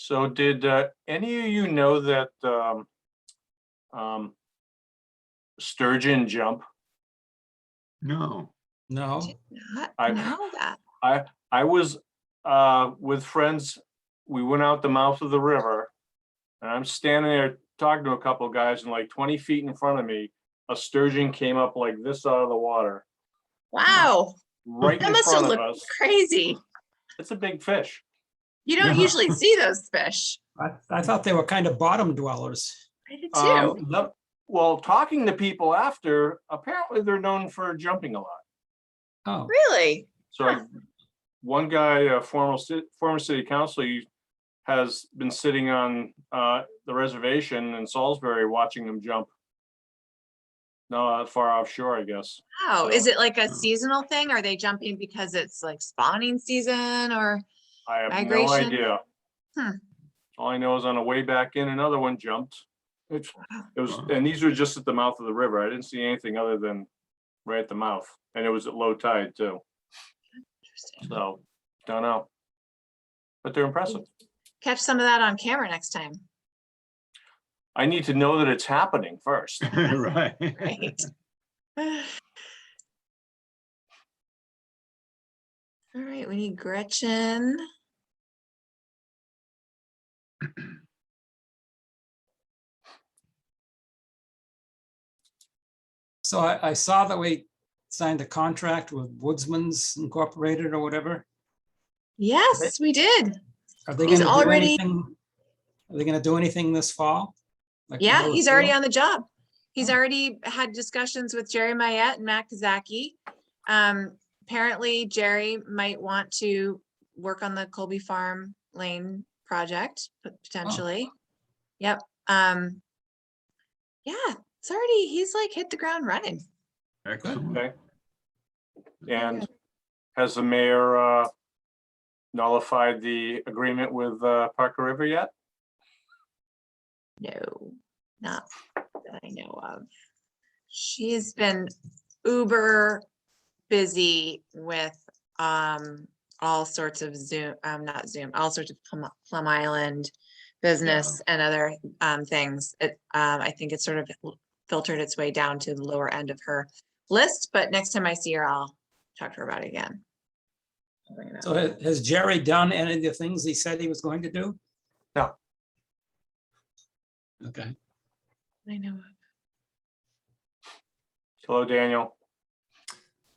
So did any of you know that sturgeon jump? No. No. Did not I- know that. I was with friends. We went out the mouth of the river, and I'm standing there talking to a couple of guys, and like 20 feet in front of me, a sturgeon came up like this out of the water, Wow, right that in must have front of looked us. crazy. It's a big fish. You don't Yeah. usually see those fish. I thought they were kind of bottom dwellers. I did too. Well, talking to people after, apparently they're known for jumping a lot. Oh, Really? So Huh. one guy, a former city councilor, has been sitting on the reservation in Salisbury watching them jump. Not far offshore, I guess. Wow. So- Is it like a seasonal thing? Are they jumping because it's like spawning season or? I have no Migration? idea. Hmm. All I know is on the way back in, another one jumped. It was, and these were just at the mouth of the river. I didn't see anything other than right at the mouth, and it was at low tide too. Interesting. So, don't know. But they're impressive. Catch some of that on camera next time. I need to know that it's happening first. Right. Right. All right, we need Gretchen. so I saw that we signed a contract with Woodsman's Incorporated or whatever. Yes, we did. Are they He's gonna do already- anything? Are they gonna do anything this fall? Like Yeah, Lower he's already Field? on the job. He's Oh. already had discussions with Jerry Mayette and Matt Kazaki. Apparently Jerry might want to work on the Colby Farm Lane project, potentially. Yep. Yeah, it's already, he's like hit the ground running. Excellent. Okay. And has the mayor nullified the agreement with Parker River yet? No, not that I know of. She has been uber busy with all sorts of Zoom, not Zoom, all sorts of Plum Island business and other things. I think it's sort of filtered its way down to the lower end of her list, but next time I see her, I'll talk to her about it again. I'll bring it up. So has Jerry done any of the things he said he was going to do? No. Okay. I know. Hello, Daniel.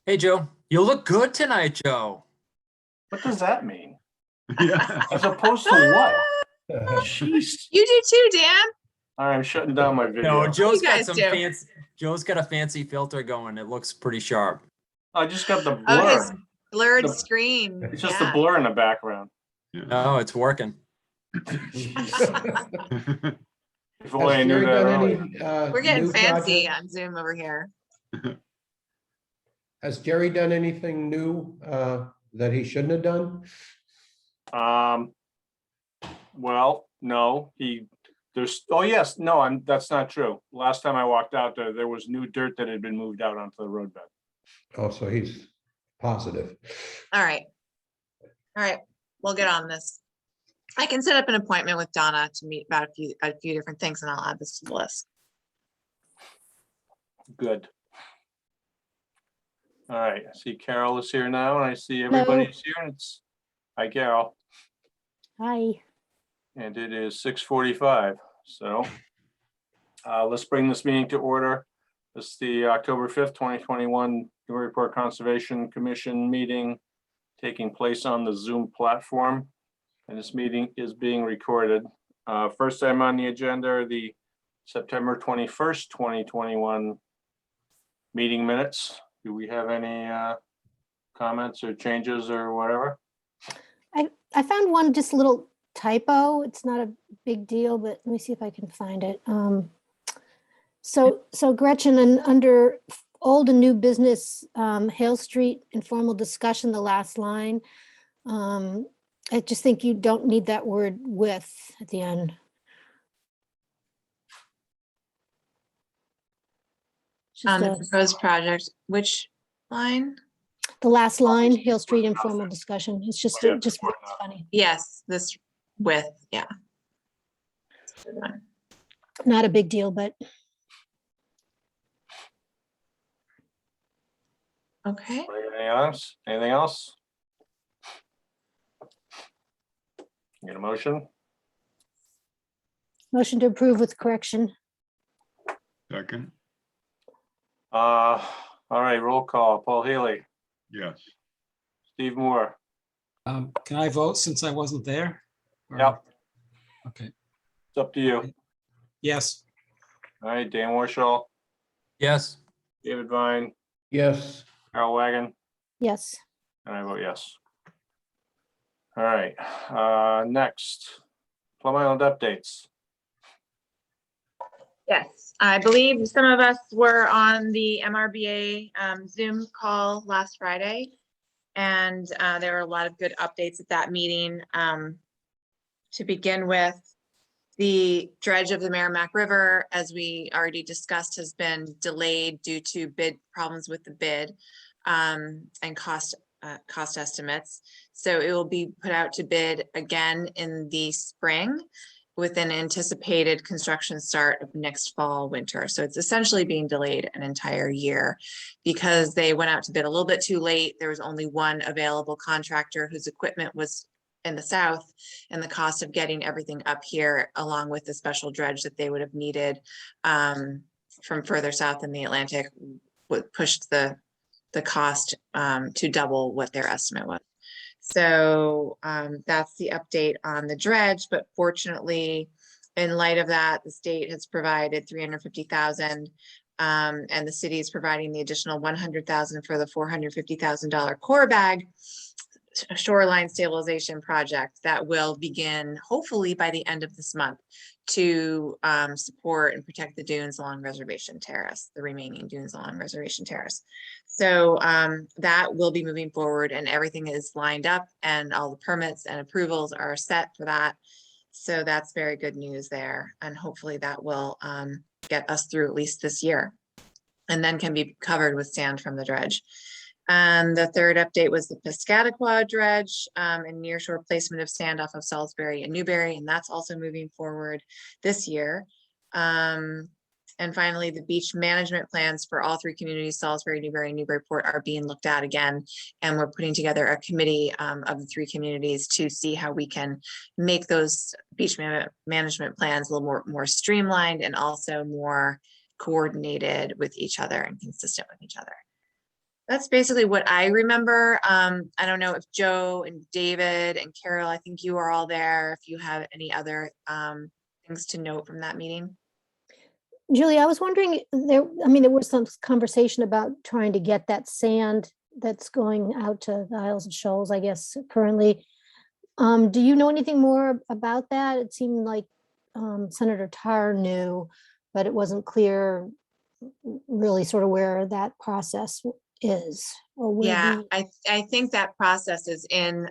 Hey, Joe. You look good tonight, Joe. What does that mean? Yeah. As opposed to what? Jeez. You do too, Dan. All right, I'm shutting down my video. No, Joe's got guys some do? fancy. Joe's got a fancy filter going. It looks pretty sharp. I just got the Oh, blur. his blurred The- screen. It's just the Yeah. blur in the background. Oh, it's working. If only I Has knew Jerry that done earlier. any, We're getting new fancy projects? on Zoom over here. Has Jerry done anything new that he shouldn't have done? Well, no, oh yes, no, that's not true. Last time I walked out there was new dirt that had been moved out onto the roadbed. Oh, so he's positive. All right. All right, we'll get on this. I can set up an appointment with Donna to meet about a few different things and I'll add this to the list. Good. All right, I see Carol is here now, and I see everybody's here, and it's, hi, Carol, Hi. and it is 6:45, so let's bring this meeting to order. This is the October 5th, 2021 Newburyport Conservation Commission meeting taking place on the Zoom platform, and this meeting is being recorded. First item on the agenda are the September 21st, 2021 meeting minutes. Do we have any comments or changes or whatever? I found one just a little typo. It's not a big deal, but let me see if I can find it. So Gretchen, under old and new business, Hale Street informal discussion, the last line. I just think you don't need that word with at the end. Just The a- proposed project, which line? the last line, Hale Street informal discussion. It's just, Yeah, it just before it's that. funny. Yes, this, with, yeah. Not a big deal, but Okay, Anything else? Anything else? Get a motion? motion to approve with correction. Second, All right, roll call. Paul Healy, yes. Steve Moore, Can I vote since I wasn't there? Or- Yep. Okay, it's up to you. yes, All right, Dan Warshall, Yes. David Vine, Yes, Carol Wagon, Yes, and I vote yes. All right, next, Plum Island updates. yes, I believe some of us were on the MRBA Zoom call last Friday. And there were a lot of good updates at that meeting. To begin with, the dredge of the Merrimack River, as we already discussed, has been delayed due to bid problems with the bid and cost estimates. So it will be put out to bid again in the spring with an anticipated construction start of next fall, winter. So it's essentially being delayed an entire year because they went out to bid a little bit too late. There was only one available contractor whose equipment was in the south, and the cost of getting everything up here, along with the special dredge that they would have needed from further south in the Atlantic, would push the cost to double what their estimate was. So that's the update on the dredge, but fortunately, in light of that, the state has provided $350,000 and the city is providing the additional $100,000 for the $450,000 core bag shoreline stabilization project that will begin hopefully by the end of this month to support and protect the dunes along Reservation Terrace, the remaining dunes along Reservation Terrace. So that will be moving forward and everything is lined up and all the permits and approvals are set for that. So that's very good news there. And hopefully that will get us through at least this year and then can be covered with sand from the dredge. And the third update was the Piscataqua dredge and nearshore placement of sand off of Salisbury and Newbury, and that's also moving forward this year. And finally, the beach management plans for all three communities, Salisbury, Newbury, and Newburyport, are being looked at again. And we're putting together a committee of the three communities to see how we can make those beach management plans a little more streamlined and also more coordinated with each other and consistent with each other. That's basically what I remember. I don't know if Joe and David and Carol, I think you are all there. If you have any other things to note from that meeting. Julie, I was wondering, there was some conversation about trying to get that sand that's going out to the Isles and Shoals, I guess, currently. Do you know anything more about that? It seemed like Senator Tarr knew, but it wasn't clear really sort of where that process is or will Yeah, be. I think that process is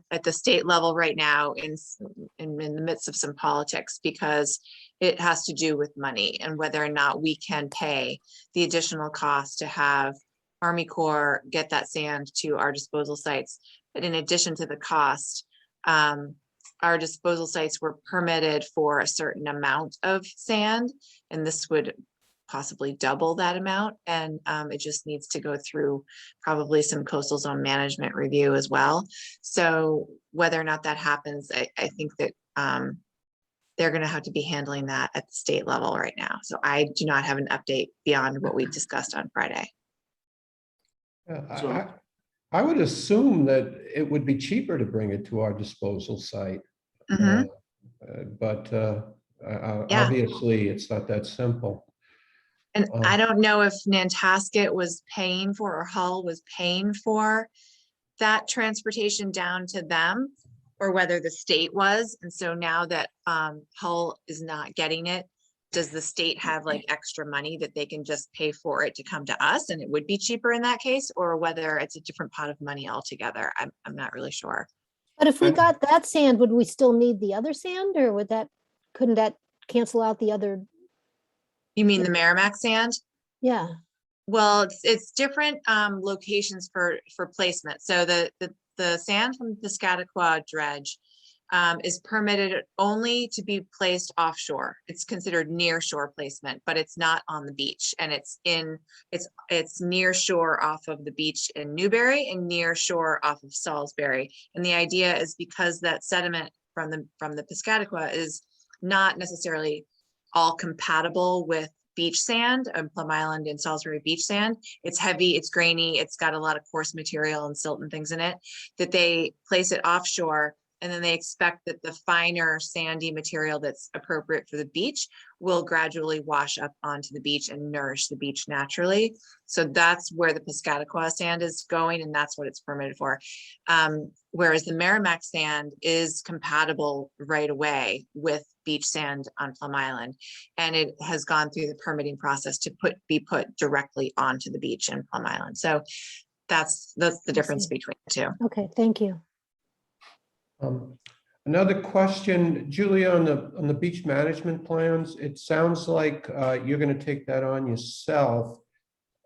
at the state level right now in the midst of some politics because it has to do with money and whether or not we can pay the additional cost to have Army Corps get that sand to our disposal sites. But in addition to the cost, our disposal sites were permitted for a certain amount of sand, and this would possibly double that amount. And it just needs to go through probably some coastal zone management review as well. So whether or not that happens, I think that they're going to have to be handling that at the state level right now. So I do not have an update beyond what we discussed on Friday. So- I would assume that it would be cheaper to bring it to our disposal site. Mhm. But Yeah. obviously, it's not that simple. And I don't know if Nantasket was paying for or Hull was paying for that transportation down to them or whether the state was. And so now that Hull is not getting it, does the state have like extra money that they can just pay for it to come to us and it would be cheaper in that case, or whether it's a different pot of money altogether? I'm not really sure. But if we got that sand, would we still need the other sand or couldn't that cancel out the other? You mean the Merrimack sand? Yeah, Well, it's different locations for placement. So the sand from the Piscataqua dredge is permitted only to be placed offshore. It's considered near shore placement, but it's not on the beach, and it's near shore off of the beach in Newbury and near shore off of Salisbury. And the idea is because that sediment from the Piscataqua is not necessarily all compatible with beach sand and Plum Island and Salisbury beach sand. It's heavy, it's grainy, it's got a lot of coarse material and silt and things in it, that they place it offshore, and then they expect that the finer sandy material that's appropriate for the beach will gradually wash up onto the beach and nourish the beach naturally. So that's where the Piscataqua sand is going, and that's what it's permitted for. Whereas the Merrimack sand is compatible right away with beach sand on Plum Island, and it has gone through the permitting process to be put directly onto the beach in Plum Island. So that's the difference see. between the two. Okay, thank you. Another question, Julia, on the beach management plans, it sounds like you're going to take that on yourself.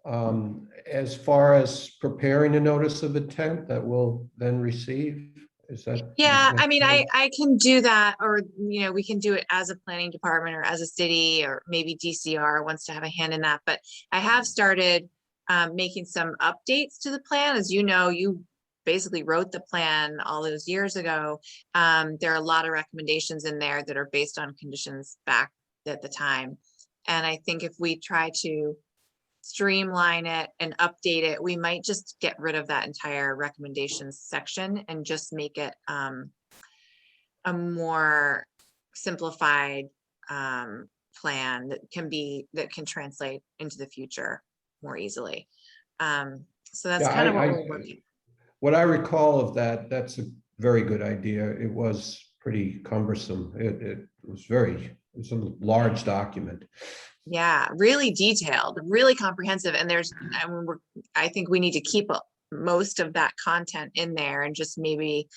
As far as preparing a notice of intent that we'll then receive, is that? Yeah, I mean, I can do that, or, you know, we can do it as a planning department or as a city, or maybe DCR wants to have a hand in that. But I have started making some updates to the plan. As you know, you basically wrote the plan all those years ago. There are a lot of recommendations in there that are based on conditions back at the time. And I think if we try to streamline it and update it, we might just get rid of that entire recommendations section and just make it a more simplified plan that can translate into the future more easily. So that's Yeah, kind of what we're working. What I recall of that, that's a very good idea. It was pretty cumbersome. It was a large document. Yeah, really detailed, really comprehensive. And I think we need to keep most of that content in there and just maybe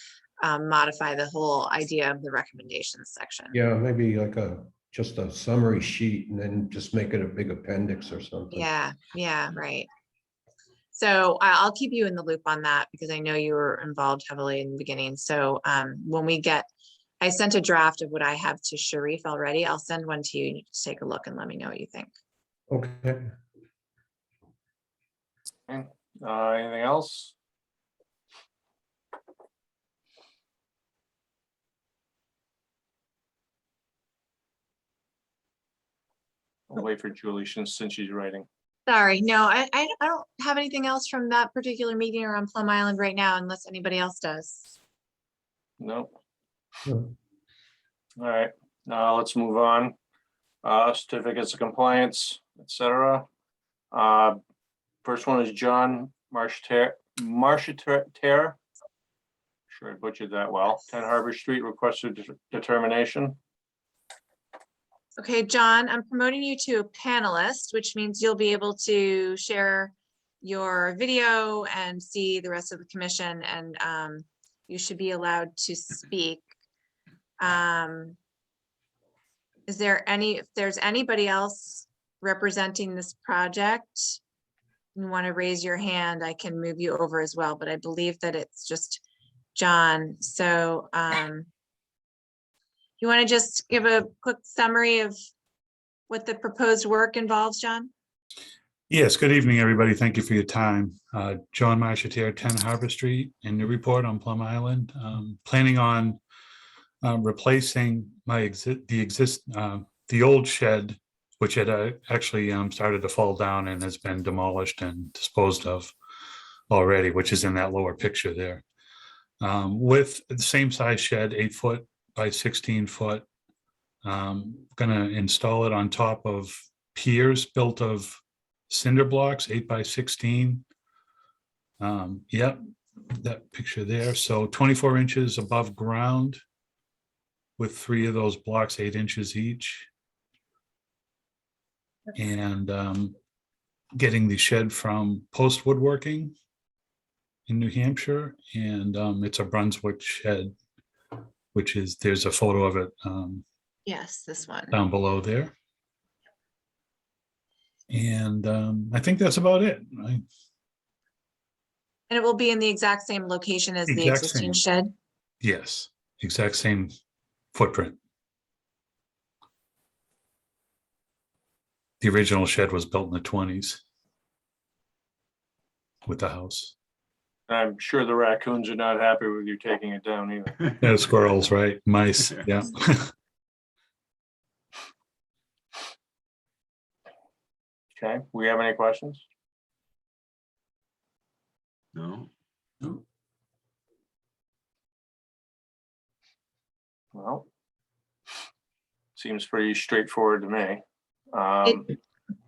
modify the whole idea of the recommendations section. Yeah, maybe like just a summary sheet and then just make it a big appendix or something. Yeah, right. So I'll keep you in the loop on that because I know you were involved heavily in the beginning. So I sent a draft of what I have to Sharif already. I'll send one to you. You just take a look and let me know what you think. Okay. Anything else? I'll wait for Julie since she's writing. Sorry, no, I don't have anything else from that particular meeting or on Plum Island right now, unless anybody else does. No. No. All right, now let's move on. Certificates of compliance, etc. First one is John Marcheterre. Sure, I butchered that well. 10 Harbor Street, requested determination. Okay, John, I'm promoting you to a panelist, which means you'll be able to share your video and see the rest of the commission, and you should be allowed to speak. If there's anybody else representing this project, you want to raise your hand, I can move you over as well, but I believe that it's just John. So you want to just give a quick summary of what the proposed work involves, John? Yes, good evening, everybody. Thank you for your time. John Marcheterre, 10 Harbor Street in Newburyport on Plum Island. Planning on replacing the old shed, which had actually started to fall down and has been demolished and disposed of already, which is in that lower picture there. With the same size shed, 8 foot by 16 foot. Gonna install it on top of piers built of cinder blocks, 8 by 16. Yep, that picture there. So 24 inches above ground with 3 of those blocks, 8 inches each. And getting the shed from Post Woodworking in New Hampshire. And it's a Brunswick shed, which is, there's a photo of it Yes, this one. down below there. And I think that's about it. Right? And it will be in the exact same location as the Exact existing same. shed? Yes, exact same footprint. The original shed was built in the 20s with the house. I'm sure the raccoons are not happy with you taking it down either. Yeah, squirrels, right? Mice, yeah. Okay, we have any questions? No, Well, seems pretty straightforward to me. Um,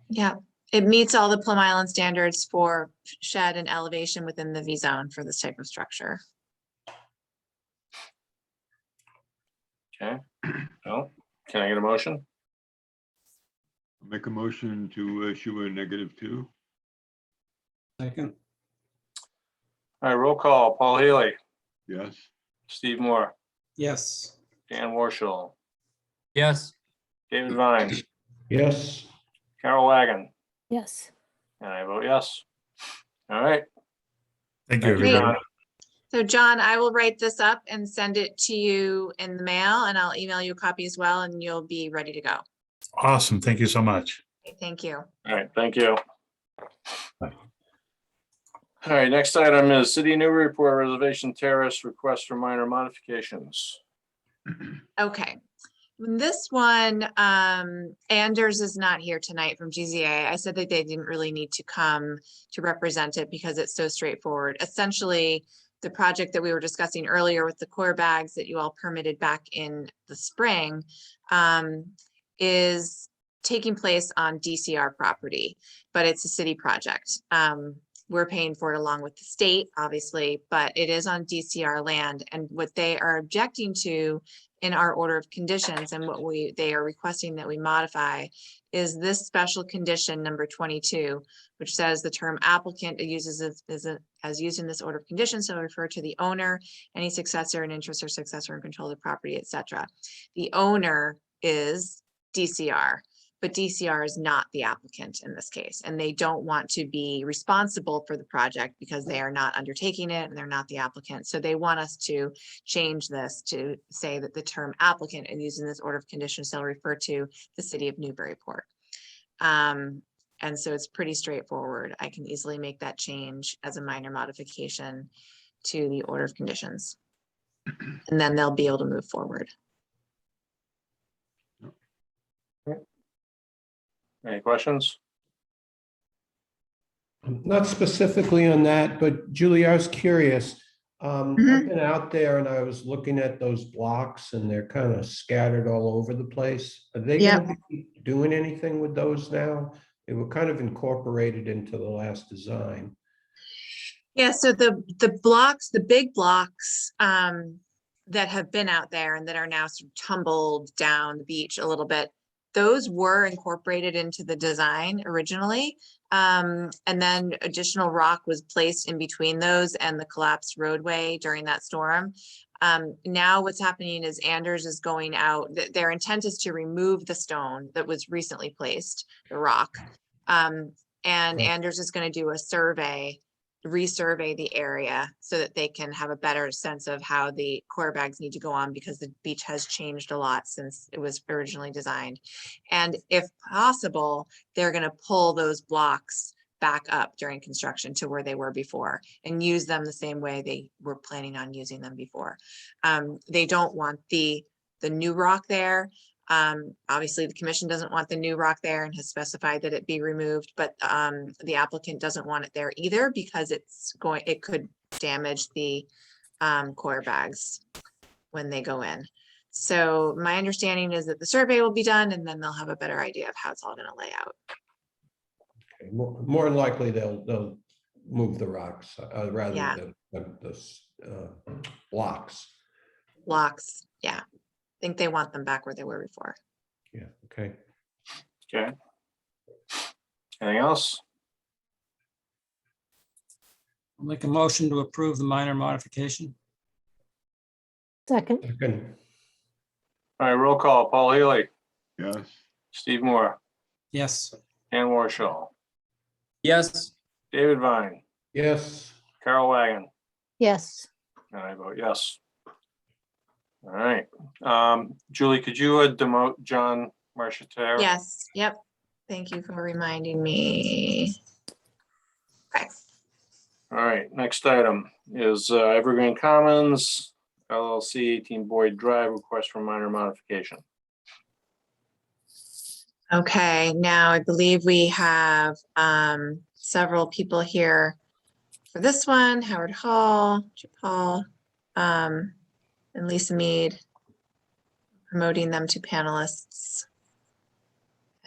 Yeah, it meets all the Plum Island standards for shed and elevation within the V zone for this type of structure. Okay, well, can I get a motion? I'll make a motion to issue a -2. Second, All right, roll call. Paul Healy, Yes, Steve Moore, yes. Dan Warshall, Yes. David Vine, Yes, Carol Wagon, Yes. and I vote yes. All right. Thank you, Thank you, everybody. John. So John, I will write this up and send it to you in the mail, and I'll email you a copy as well, and you'll be ready to go. Awesome. Thank you so much. Okay, thank you. All right, thank you. Bye. All right, next item is City Newburyport Reservation Terrace request for minor modifications. Okay. This one, Anders is not here tonight from GZA. I said that they didn't really need to come to represent it because it's so straightforward. Essentially, the project that we were discussing earlier with the core bags that you all permitted back in the spring is taking place on DCR property, but it's a city project. We're paying for it along with the state, obviously, but it is on DCR land. And what they are objecting to in our order of conditions and what they are requesting that we modify is this special condition number 22, which says the term applicant uses as used in this order of conditions shall refer to the owner, any successor in interest or successor in control of the property, etc. The owner is DCR. But DCR is not the applicant in this case, and they don't want to be responsible for the project because they are not undertaking it and they're not the applicant. So they want us to change this to say that the term applicant and using this order of conditions shall refer to the city of Newburyport. And so it's pretty straightforward. I can easily make that change as a minor modification to the order of conditions. And then they'll be able to move forward. Any questions? not specifically on that, but Julie, I was curious. I've been out there and I was looking at those blocks and they're kind of scattered all over the place. Are they gonna be doing anything with those now? They were kind of incorporated into the last design. Yeah, so the blocks, the big blocks that have been out there and that are now sort of tumbled down the beach a little bit, those were incorporated into the design originally. And then additional rock was placed in between those and the collapsed roadway during that storm. Now what's happening is Anders is going out. Their intent is to remove the stone that was recently placed, the rock. And Anders is going to do a survey, resurvey the area so that they can have a better sense of how the core bags need to go on, because the beach has changed a lot since it was originally designed. And if possible, they're going to pull those blocks back up during construction to where they were before and use them the same way they were planning on using them before. They don't want the new rock there. Obviously the commission doesn't want the new rock there and has specified that it be removed, but the applicant doesn't want it there either because it could damage the core bags when they go in. So my understanding is that the survey will be done and then they'll have a better idea of how it's all going to lay out. Okay, more than likely, they'll move the rocks rather than the blocks. Blocks, yeah. I think they want them back where they were before. Yeah, okay. Okay. Anything else? I'll make a motion to approve the minor modification. Second, Second. All right, roll call. Paul Healy, yes, Steve Moore, Yes, Dan Warshall, Yes. David Vine, Yes, Carol Wagon, yes. and I vote yes. All right. Julie, could you demote John Marchettaro? Yes, yep. Thank you for reminding me. Okay. All right, next item is Evergreen Commons LLC 18 Boyd Drive, request for minor modification. Okay, now I believe we have several people here for this one. Howard Hall, Chip Hall, and Lisa Mead, promoting them to panelists.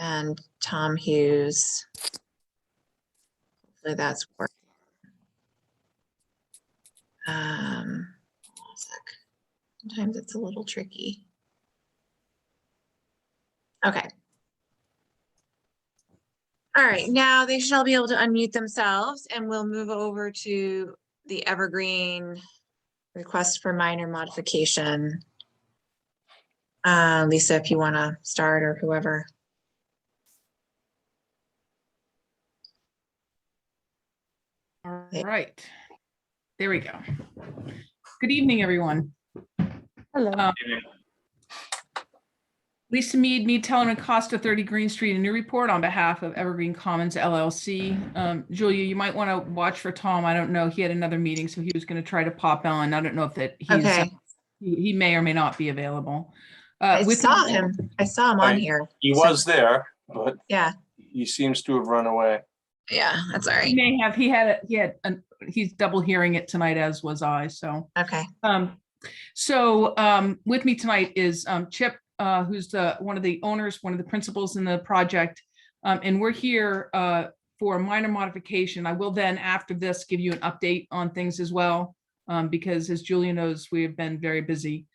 And Tom Hughes. Hopefully that's working. Hold on a sec. Sometimes it's a little tricky. Okay. All right, now they should all be able to unmute themselves and we'll move over to the Evergreen request for minor modification. Lisa, if you want to start or whoever. All right, there we go. Good evening, everyone. Hello. Lisa Mead Teller and Costa, 30 Green Street in Newburyport on behalf of Evergreen Commons LLC. Julia, you might want to watch for Tom. I don't know. He had another meeting, so he was going to try to pop on. I don't know if that he's Okay. He may or may not be available. I with saw me- him. I saw him on Right. here. He So, was there, but Yeah, he seems to have run away. yeah, that's all He right. may have. He's double hearing it tonight, as was I. So. Okay. With me tonight is Chip, who's one of the owners, one of the principals in the project. And we're here for a minor modification. I will then, after this, give you an update on things as well, because as Julia knows, we have been very busy.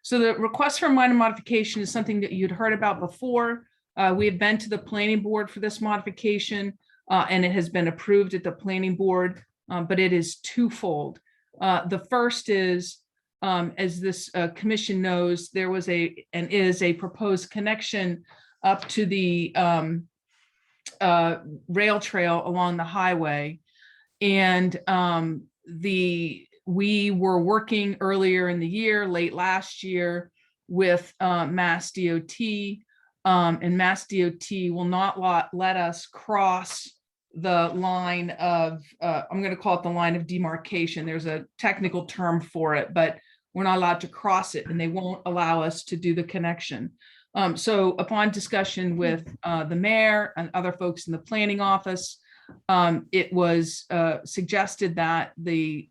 So the request for a minor modification is something that you'd heard about before. We have been to the planning board for this modification, and it has been approved at the planning board, but it is twofold. The first is, as this commission knows, there was and is a proposed connection up to the rail trail along the highway. And we were working earlier in the year, late last year, with Mass DOT, and Mass DOT will not let us cross the line of, I'm going to call it the line of demarcation. There's a technical term for it, but we're not allowed to cross it, and they won't allow us to do the connection. So upon discussion with the mayor and other folks in the planning office, it was suggested that the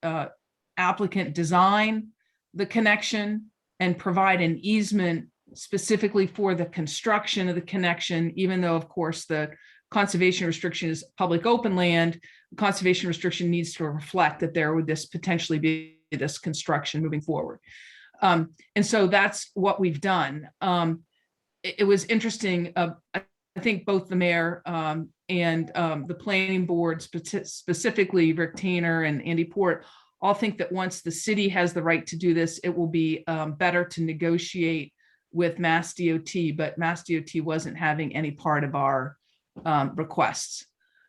applicant design the connection and provide an easement specifically for the construction of the connection, even though, of course, the conservation restriction is public open land. The conservation restriction needs to reflect that there would potentially be this construction moving forward. And so that's what we've done. It was interesting. I think both the mayor and the planning board, specifically Rick Tainer and Andy Port, all think that once the city has the right to do this, it will be better to negotiate with Mass DOT, but Mass DOT wasn't having any part of our requests.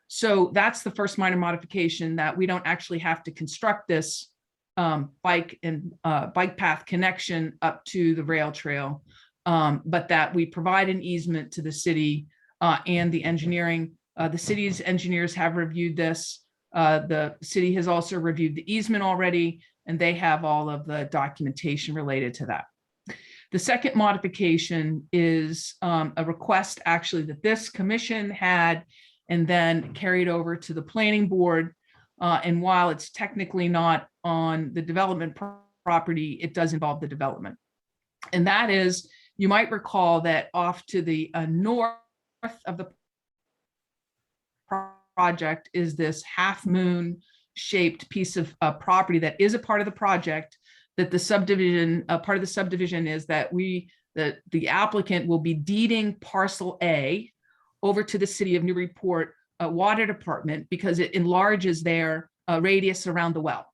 So that's the first minor modification, that we don't actually have to construct this bike path connection up to the rail trail, but that we provide an easement to the city and the engineering. The city's engineers have reviewed this. The city has also reviewed the easement already, and they have all of the documentation related to that. The second modification is a request actually that this commission had and then carried over to the planning board. And while it's technically not on the development property, it does involve the development. And that is, you might recall that off to the north of the project is this half moon shaped piece of property that is a part of the project, that the subdivision, part of the subdivision is that the applicant will be deeding parcel A over to the city of Newburyport water department because it enlarges their radius around the well.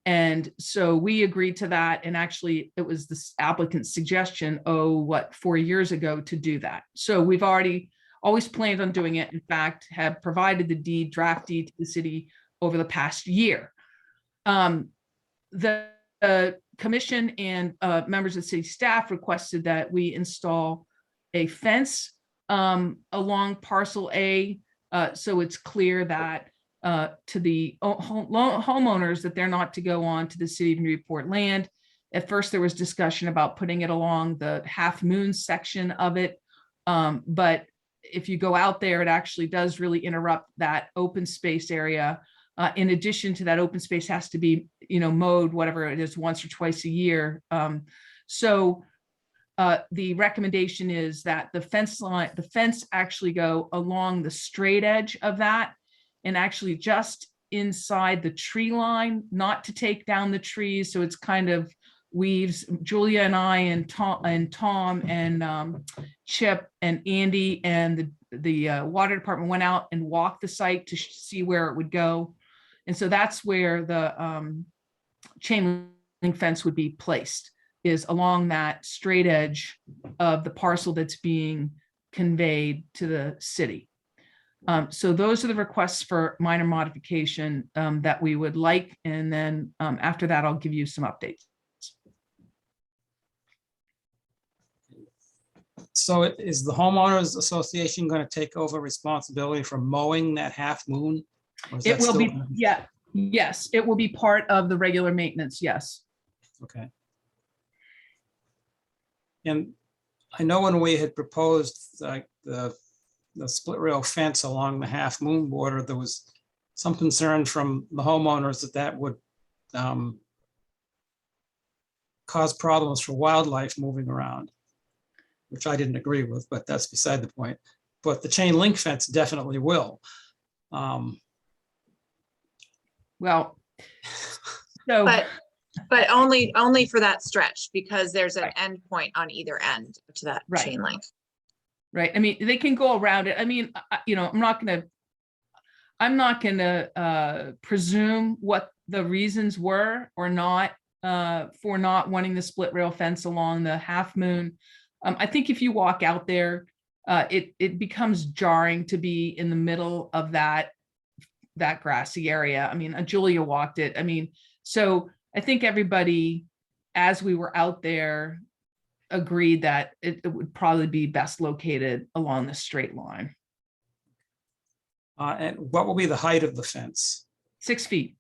And so we agreed to that. And actually it was this applicant's suggestion, 4 years ago, to do that. So we've always planned on doing it. In fact, have provided the draft deed to the city over the past year. The the commission and members of city staff requested that we install a fence along parcel A, so it's clear that to the homeowners that they're not to go on to the city of Newburyport land. At first, there was discussion about putting it along the Half Moon section of it, but if you go out there, it actually does really interrupt that open space area. In addition to that, open space has to be, mowed, whatever it is, once or twice a year. So the recommendation is that the fence actually go along the straight edge of that, and actually just inside the tree line, not to take down the trees. So it's kind of weaves. Julia and I and Tom and Chip and Andy and the water department went out and walked the site to see where it would go. And so that's where the chain link fence would be placed, is along that straight edge of the parcel that's being conveyed to the city. So those are the requests for minor modification that we would like. And then after that, I'll give you some updates. So is the homeowners association going to take over responsibility for mowing that Half Moon? Or is It that will still be, gonna yes, it will be part of the regular maintenance, yes. Okay. And I know when we had proposed like the split rail fence along the Half Moon border, there was some concern from the homeowners that that would cause problems for wildlife moving around, which I didn't agree with, but that's beside the point. But the chain link fence definitely will. Well, so. But only for that stretch, because there's an Right. end point on either end to that Right. chain link. Right. I mean, they can go around it. I mean, I'm not gonna presume what the reasons were or not for not wanting the split rail fence along the Half Moon. I think if you walk out there, it becomes jarring to be in the middle of that grassy area. I mean, Julia walked it. I mean, so I think everybody, as we were out there, agreed that it would probably be best located along the straight line. And what will be the height of the fence? 6 feet.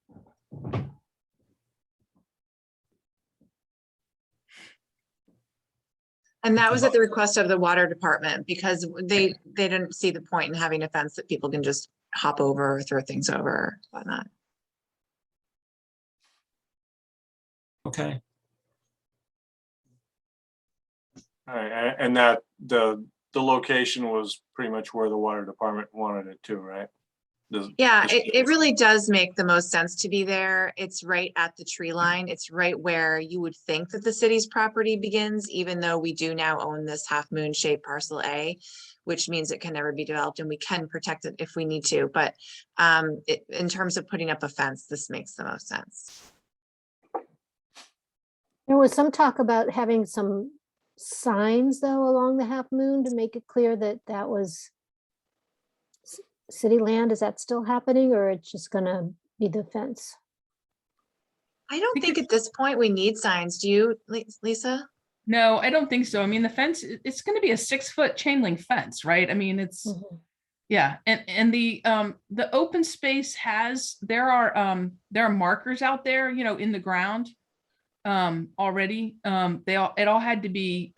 And that was at the request of the water department, because they didn't see the point in having a fence that people can just hop over, or throw things over, or whatnot. Okay. All right, and that the location was pretty much where the water department wanted it to, right? Yeah, it really does make the most sense to be there. It's right at the tree line. It's right where you would think that the city's property begins, even though we do now own this Half Moon shaped parcel A, which means it can never be developed, and we can protect it if we need to. But in terms of putting up a fence, this makes the most sense. There was some talk about having some signs though along the Half Moon to make it clear that that was city land. Is that still happening, or it's just gonna be the fence? I don't think at this point we need signs. Do you, Lisa? No, I don't think so. I mean, the fence, it's going to be a 6-foot chain link fence, right? I mean, it's, Mhm. yeah. And the open space there are markers out there, in the ground already. It all had to be,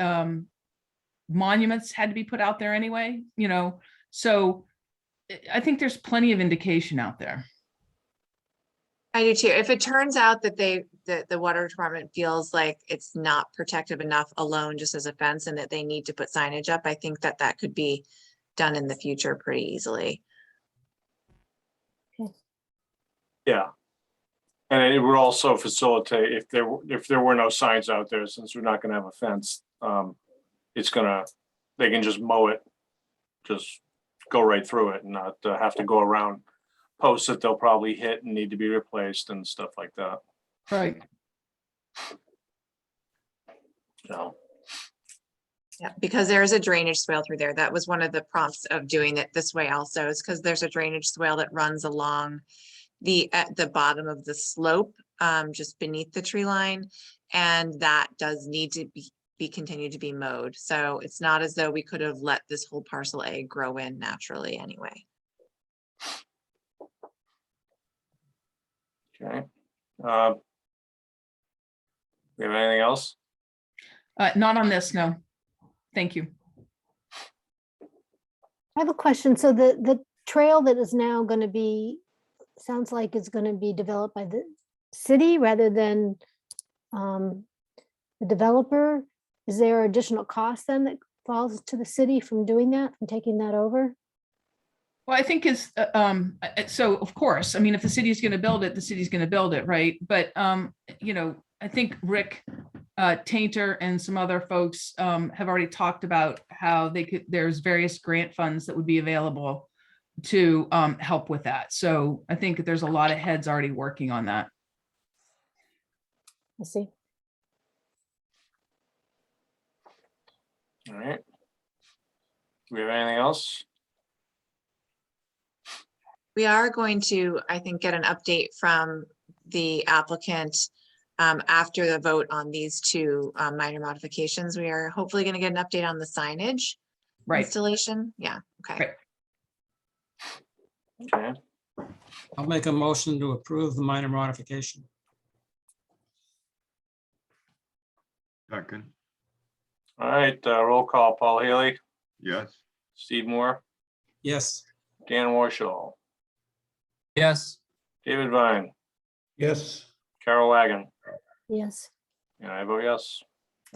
monuments had to be put out there anyway, so I think there's plenty of indication out there. I do too. If it turns out that the water department feels like it's not protective enough alone just as a fence, and that they need to put signage up, I think that could be done in the future pretty easily. Yeah. And it would also facilitate if there were no signs out there, since we're not gonna have a fence, they can just mow it, just go right through it and not have to go around posts that they'll probably hit and need to be replaced and stuff like that. Right. So, Yeah, because there is a drainage swale through there. That was one of the prompts of doing it this way also, is because there's a drainage swale that runs along at the bottom of the slope just beneath the tree line. And that does need to be continued to be mowed. So it's not as though we could have let this whole parcel A grow in naturally anyway. Okay. We have anything else? Not on this, no. Thank you. I have a question. So the trail that is now going to be, sounds like it's going to be developed by the city rather than the developer. Is there additional cost then that falls to the city from doing that, from taking that over? Well, I think is, so of course, I mean, if the city's going to build it, the city's going to build it, right? But, you know, I think Rick Tainter and some other folks have already talked about how they could, there's various grant funds that would be available to help with that. So I think there's a lot of heads already working on that. I see. All right. Do we have anything else? We are going to, I think, get an update from the applicant after the vote on these two minor modifications. We are hopefully going to get an update on the signage Right. installation. Yeah, okay. Right. Okay. I'll make a motion to approve the minor modification. Second, All right, roll call. Paul Haley, yes. Steve Moore, Yes, Dan Warshall, Yes, David Vine, Yes, Carol Wagon, Yes. and I vote yes.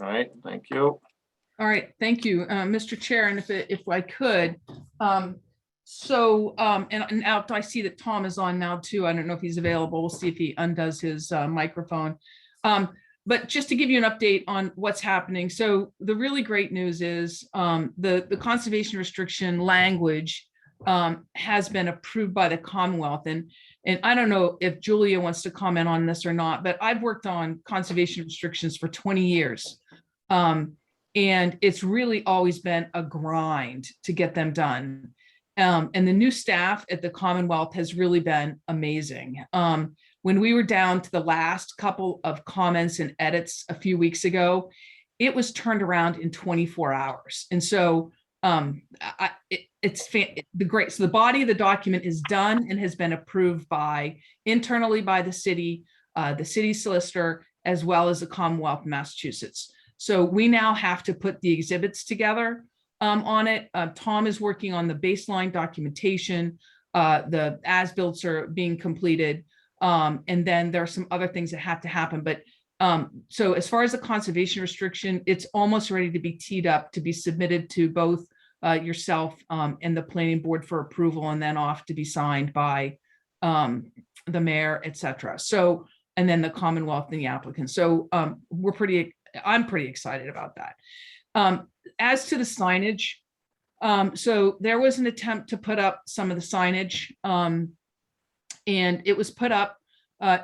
All right, thank you. All right, thank you, Mr. Chair, and if I could, and now I see that Tom is on now too. I don't know if he's available. We'll see if he undoes his microphone. But just to give you an update on what's happening. So the really great news is the conservation restriction language has been approved by the Commonwealth. And I don't know if Julia wants to comment on this or not, but I've worked on conservation restrictions for 20 years. And it's really always been a grind to get them done. And the new staff at the Commonwealth has really been amazing. When we were down to the last couple of comments and edits a few weeks ago, it was turned around in 24 hours. And so it's great. So the body of the document is done and has been approved internally by the city solicitor, as well as the Commonwealth of Massachusetts. So we now have to put the exhibits together on it. Tom is working on the baseline documentation. The as-builts are being completed. And then there are some other things that have to happen. But so as far as the conservation restriction, it's almost ready to be teed up to be submitted to both yourself and the planning board for approval, and then off to be signed by the mayor, et cetera. So, and then the Commonwealth and the applicant. So I'm pretty excited about that. As to the signage, so there was an attempt to put up some of the signage, and it was put up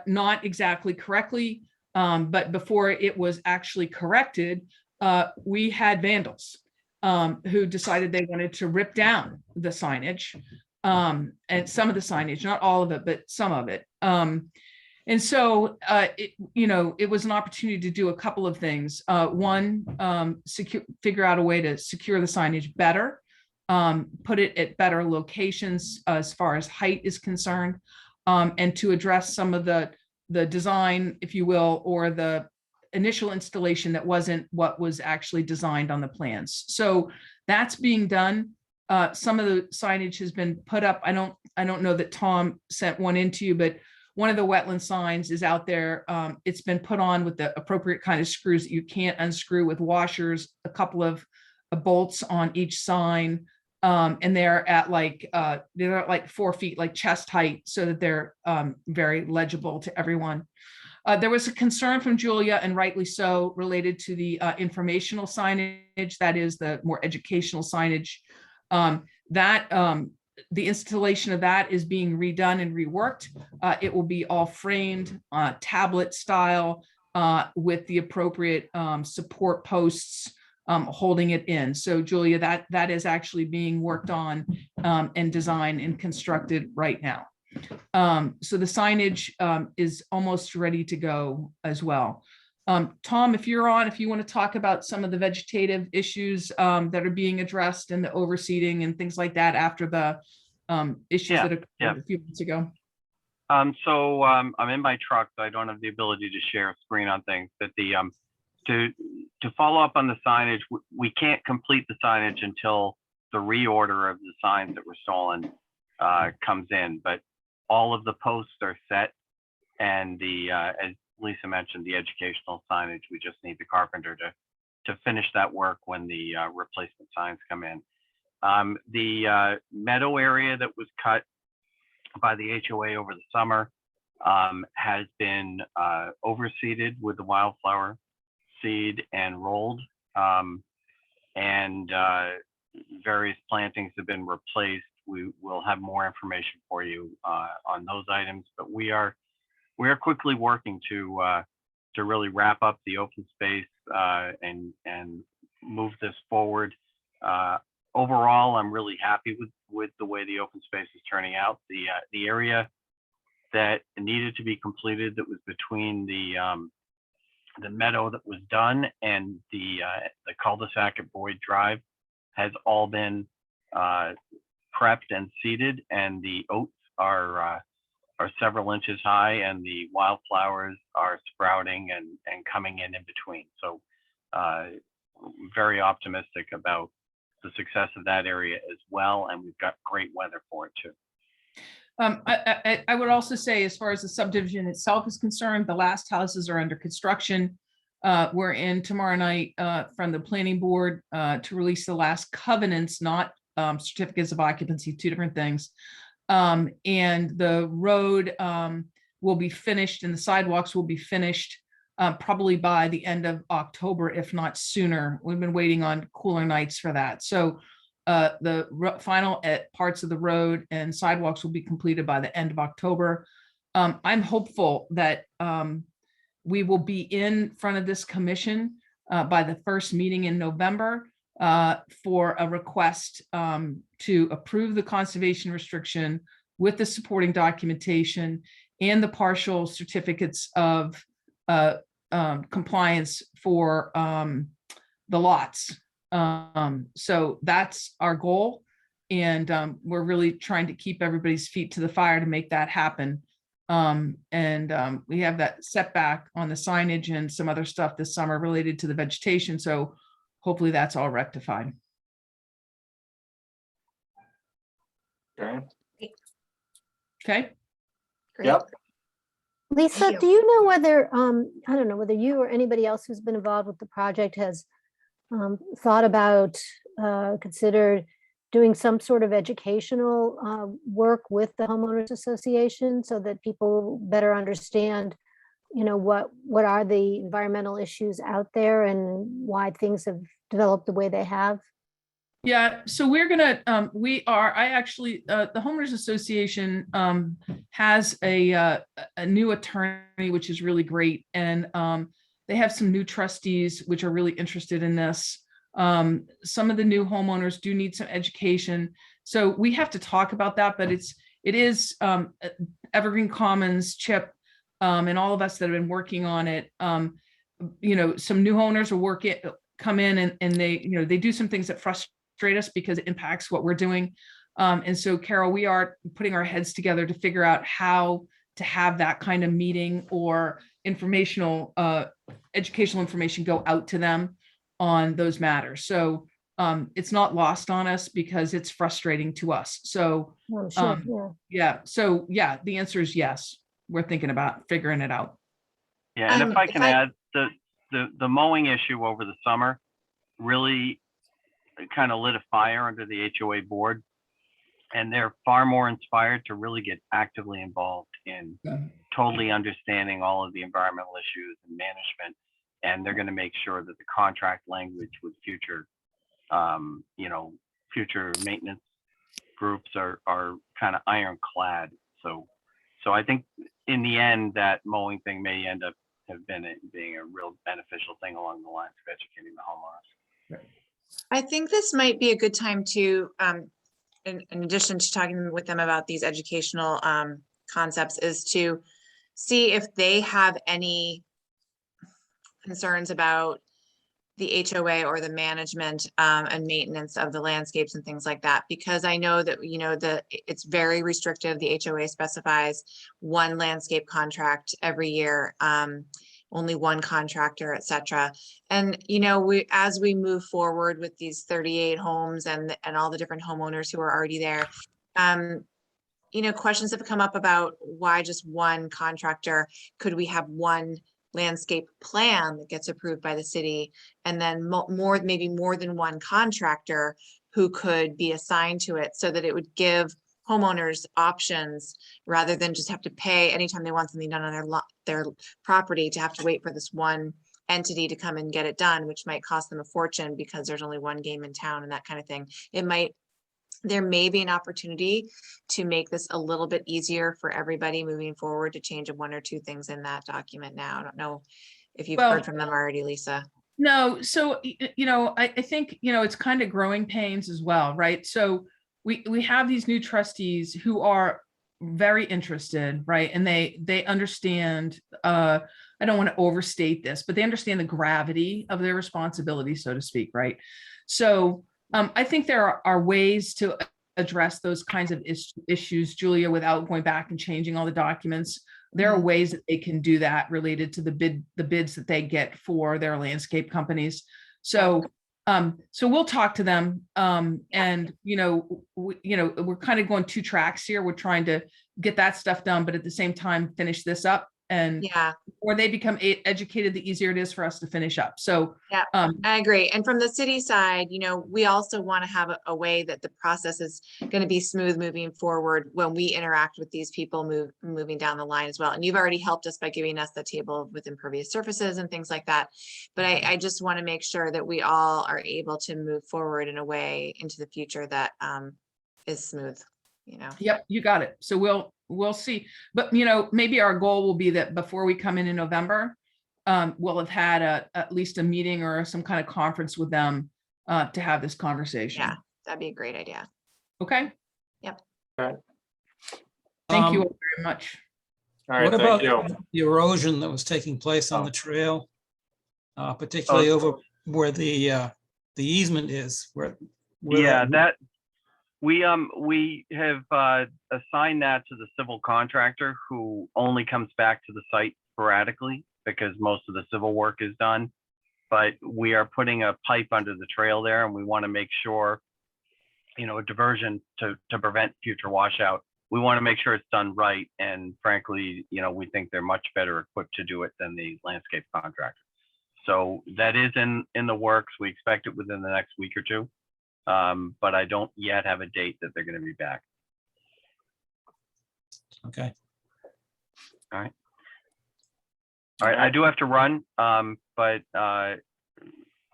not exactly correctly, but before it was actually corrected, we had vandals who decided they wanted to rip down the signage, and some of the signage, not all of it, but some of it. And so, it was an opportunity to do a couple of things. One, figure out a way to secure the signage better, put it at better locations as far as height is concerned, and to address some of the design, if you will, or the initial installation that wasn't what was actually designed on the plans. So that's being done. Some of the signage has been put up. I don't know that Tom sent one into you, but one of the wetland signs is out there. It's been put on with the appropriate kind of screws that you can't unscrew, with washers, a couple of bolts on each sign. And they're at like 4 feet, like chest height, so that they're very legible to everyone. There was a concern from Julia, and rightly so, related to the informational signage, that is the more educational signage. The installation of that is being redone and reworked. It will be all framed, tablet style, with the appropriate support posts holding it in. So Julia, that is actually being worked on and designed and constructed right now. So the signage is almost ready to go as well. Tom, if you're on, if you want to talk about some of the vegetative issues that are being addressed and the overseeding and things like that after the issues Yeah, that occurred a few months ago. I'm in my truck, so I don't have the ability to share a screen on things, but to follow up on the signage, we can't complete the signage until the reorder of the signs that were stolen comes in, but all of the posts are set, and as Lisa mentioned, the educational signage, we just need the carpenter to finish that work when the replacement signs come in. The meadow area that was cut by the HOA over the summer has been overseeded with the wildflower seed and rolled, and various plantings have been replaced. We will have more information for you on those items, but we are quickly working to really wrap up the open space and move this forward. Overall, I'm really happy with the way the open space is turning out. The area that needed to be completed, that was between the meadow that was done and the cul-de-sac at Boyd Drive, has all been prepped and seeded, and the oats are several inches high, and the wildflowers are sprouting and coming in between. So very optimistic about the success of that area as well, and we've got great weather for it too. I would also say, as far as the subdivision itself is concerned, the last houses are under construction. We're in tomorrow night from the planning board to release the last covenants, not certificates of occupancy, two different things. And the road will be finished and the sidewalks will be finished probably by the end of October, if not sooner. We've been waiting on cooler nights for that. So the final parts of the road and sidewalks will be completed by the end of October. I'm hopeful that we will be in front of this commission by the first meeting in November for a request to approve the conservation restriction with the supporting documentation and the partial certificates of compliance for the lots. So that's our goal. And we're really trying to keep everybody's feet to the fire to make that happen. We have that setback on the signage and some other stuff this summer related to the vegetation. So hopefully that's all rectified. Okay. Okay. Great. Yep. Lisa, Thank you. do you know whether, I don't know, whether you or anybody else who's been involved with the project has thought about, considered doing some sort of educational work with the homeowners association so that people better understand, you know, what are the environmental issues out there and why things have developed the way they have? Yeah, so we're gonna, the homeowners association has a new attorney, which is really great. And they have some new trustees, which are really interested in this. Some of the new homeowners do need some education. So we have to talk about that, but it is Evergreen Commons, Chip, and all of us that have been working on it. You know, some new owners will come in and they do some things that frustrate us because it impacts what we're doing. And so, Carol, we are putting our heads together to figure out how to have that kind of meeting or informational, educational information go out to them on those matters. So it's not lost on us because it's frustrating to us. So I'm sure, yeah. So yeah, the answer is yes. We're thinking about figuring it out. Yeah, and if I can add, the mowing issue over the summer really kind of lit a fire under the HOA board, and they're far more inspired to really get actively involved in totally understanding all of the environmental issues and management. And they're going to make sure that the contract language with future, future maintenance groups are kind of ironclad. So I think in the end, that mowing thing may end up being a real beneficial thing along the lines of educating the homeowners. I think this might be a good time to in addition to talking with them about these educational concepts, is to see if they have any concerns about the HOA or the management and maintenance of the landscapes and things like that. Because I know that, it's very restrictive. The HOA specifies one landscape contract every year, only one contractor, et cetera. And, as we move forward with these 38 homes and all the different homeowners who are already there, questions have come up about why just one contractor? Could we have one landscape plan that gets approved by the city, and then maybe more than one contractor who could be assigned to it, so that it would give homeowners options rather than just have to pay anytime they want something done on their property, to have to wait for this one entity to come and get it done, which might cost them a fortune because there's only one game in town and that kind of thing. There may be an opportunity to make this a little bit easier for everybody moving forward, to change one or two things in that document now. I don't know if you've heard from them already, Lisa. No, so, I think, it's kind of growing pains as well, right? So we have these new trustees who are very interested, right? And they understand, I don't want to overstate this, but they understand the gravity of their responsibility, so to speak, right? So I think there are ways to address those kinds of issues, Julia, without going back and changing all the documents. There are ways that they can do that related to the bids that they get for their landscape companies. So, so we'll talk to them. And we're kind of going two tracks here. We're trying to get that stuff done, but at the same time, finish this up. And or they become educated, the easier it is for us to finish up. So yeah, I agree. And from the city side, we also want to have a way that the process is going to be smooth moving forward when we interact with these people moving down the line as well. And you've already helped us by giving us the table with impervious surfaces and things like that. But I just want to make sure that we all are able to move forward in a way into the future that is smooth. Yep, you got it. So we'll see. But, maybe our goal will be that before we come in November, we'll have had at least a meeting or some kind of conference with them to have this conversation. Yeah, that'd be a great idea. Okay. Yep. Okay. Thank you all very much. All right, What about thank you. the erosion that was taking place on the trail? Particularly over where the easement is, where Yeah, that we have assigned that to the civil contractor, who only comes back to the site sporadically because most of the civil work is done. But we are putting a pipe under the trail there, and we want to make sure, a diversion to prevent future washout. We want to make sure it's done right. And frankly, we think they're much better equipped to do it than the landscape contractor. So that is in the works. We expect it within the next week or two. But I don't yet have a date that they're going to be back. Okay. All right. I do have to run, but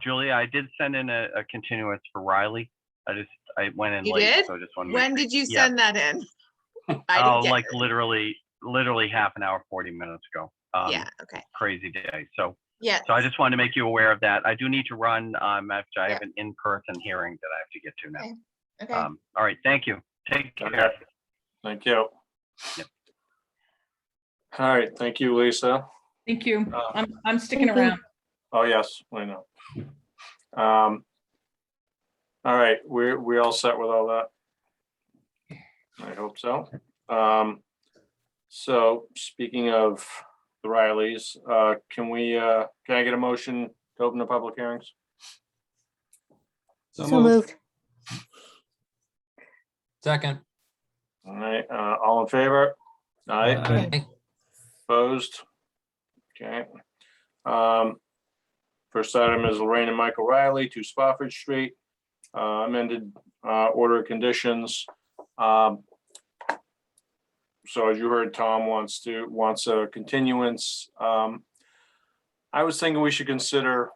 Julia, I did send in a continuance for Riley. I went in You late, did? so I just wanted. When did you send that in? I Oh, didn't get like it. literally half an hour, 40 minutes ago. Yeah. Okay. Crazy day. So Yeah. I just wanted to make you aware of that. I do need to run after I have an in-person hearing that I have to get to now. Okay. Okay. All right. Thank you. Take care. Okay. Thank you. Yep. All right, thank you, Lisa. Thank you. I'm sticking Thank you. around. Oh, yes, I know. All right, we all set with all that? I hope so. So speaking of the Rileys, can I get a motion to open the public hearings? So moved. Second. All right, all in favor? Aye, Aye. opposed? Okay. First item is Lorraine and Michael Riley, 2 Spofford Street, amended order of conditions. So as you heard, Tom wants a continuance. I was thinking we should consider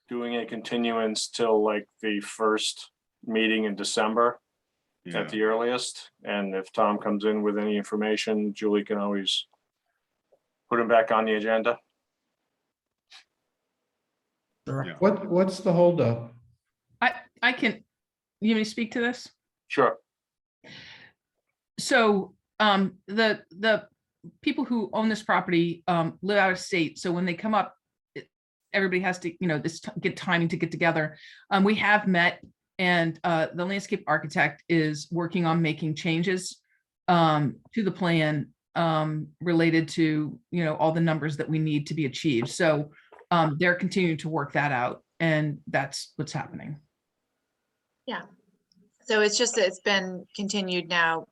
doing a continuance till like the first meeting in December at the earliest. And if Tom comes in with any information, Julie can always put him back on the agenda. Sure. Yeah. What's the holdup? I can, you want me to speak to this? Sure. So the people who own this property live out of state. So when they come up, everybody has to, get timing to get together. We have met, and the landscape architect is working on making changes to the plan related to, all the numbers that we need to be achieved. So they're continuing to work that out, and that's what's happening. Yeah. So it's been continued now,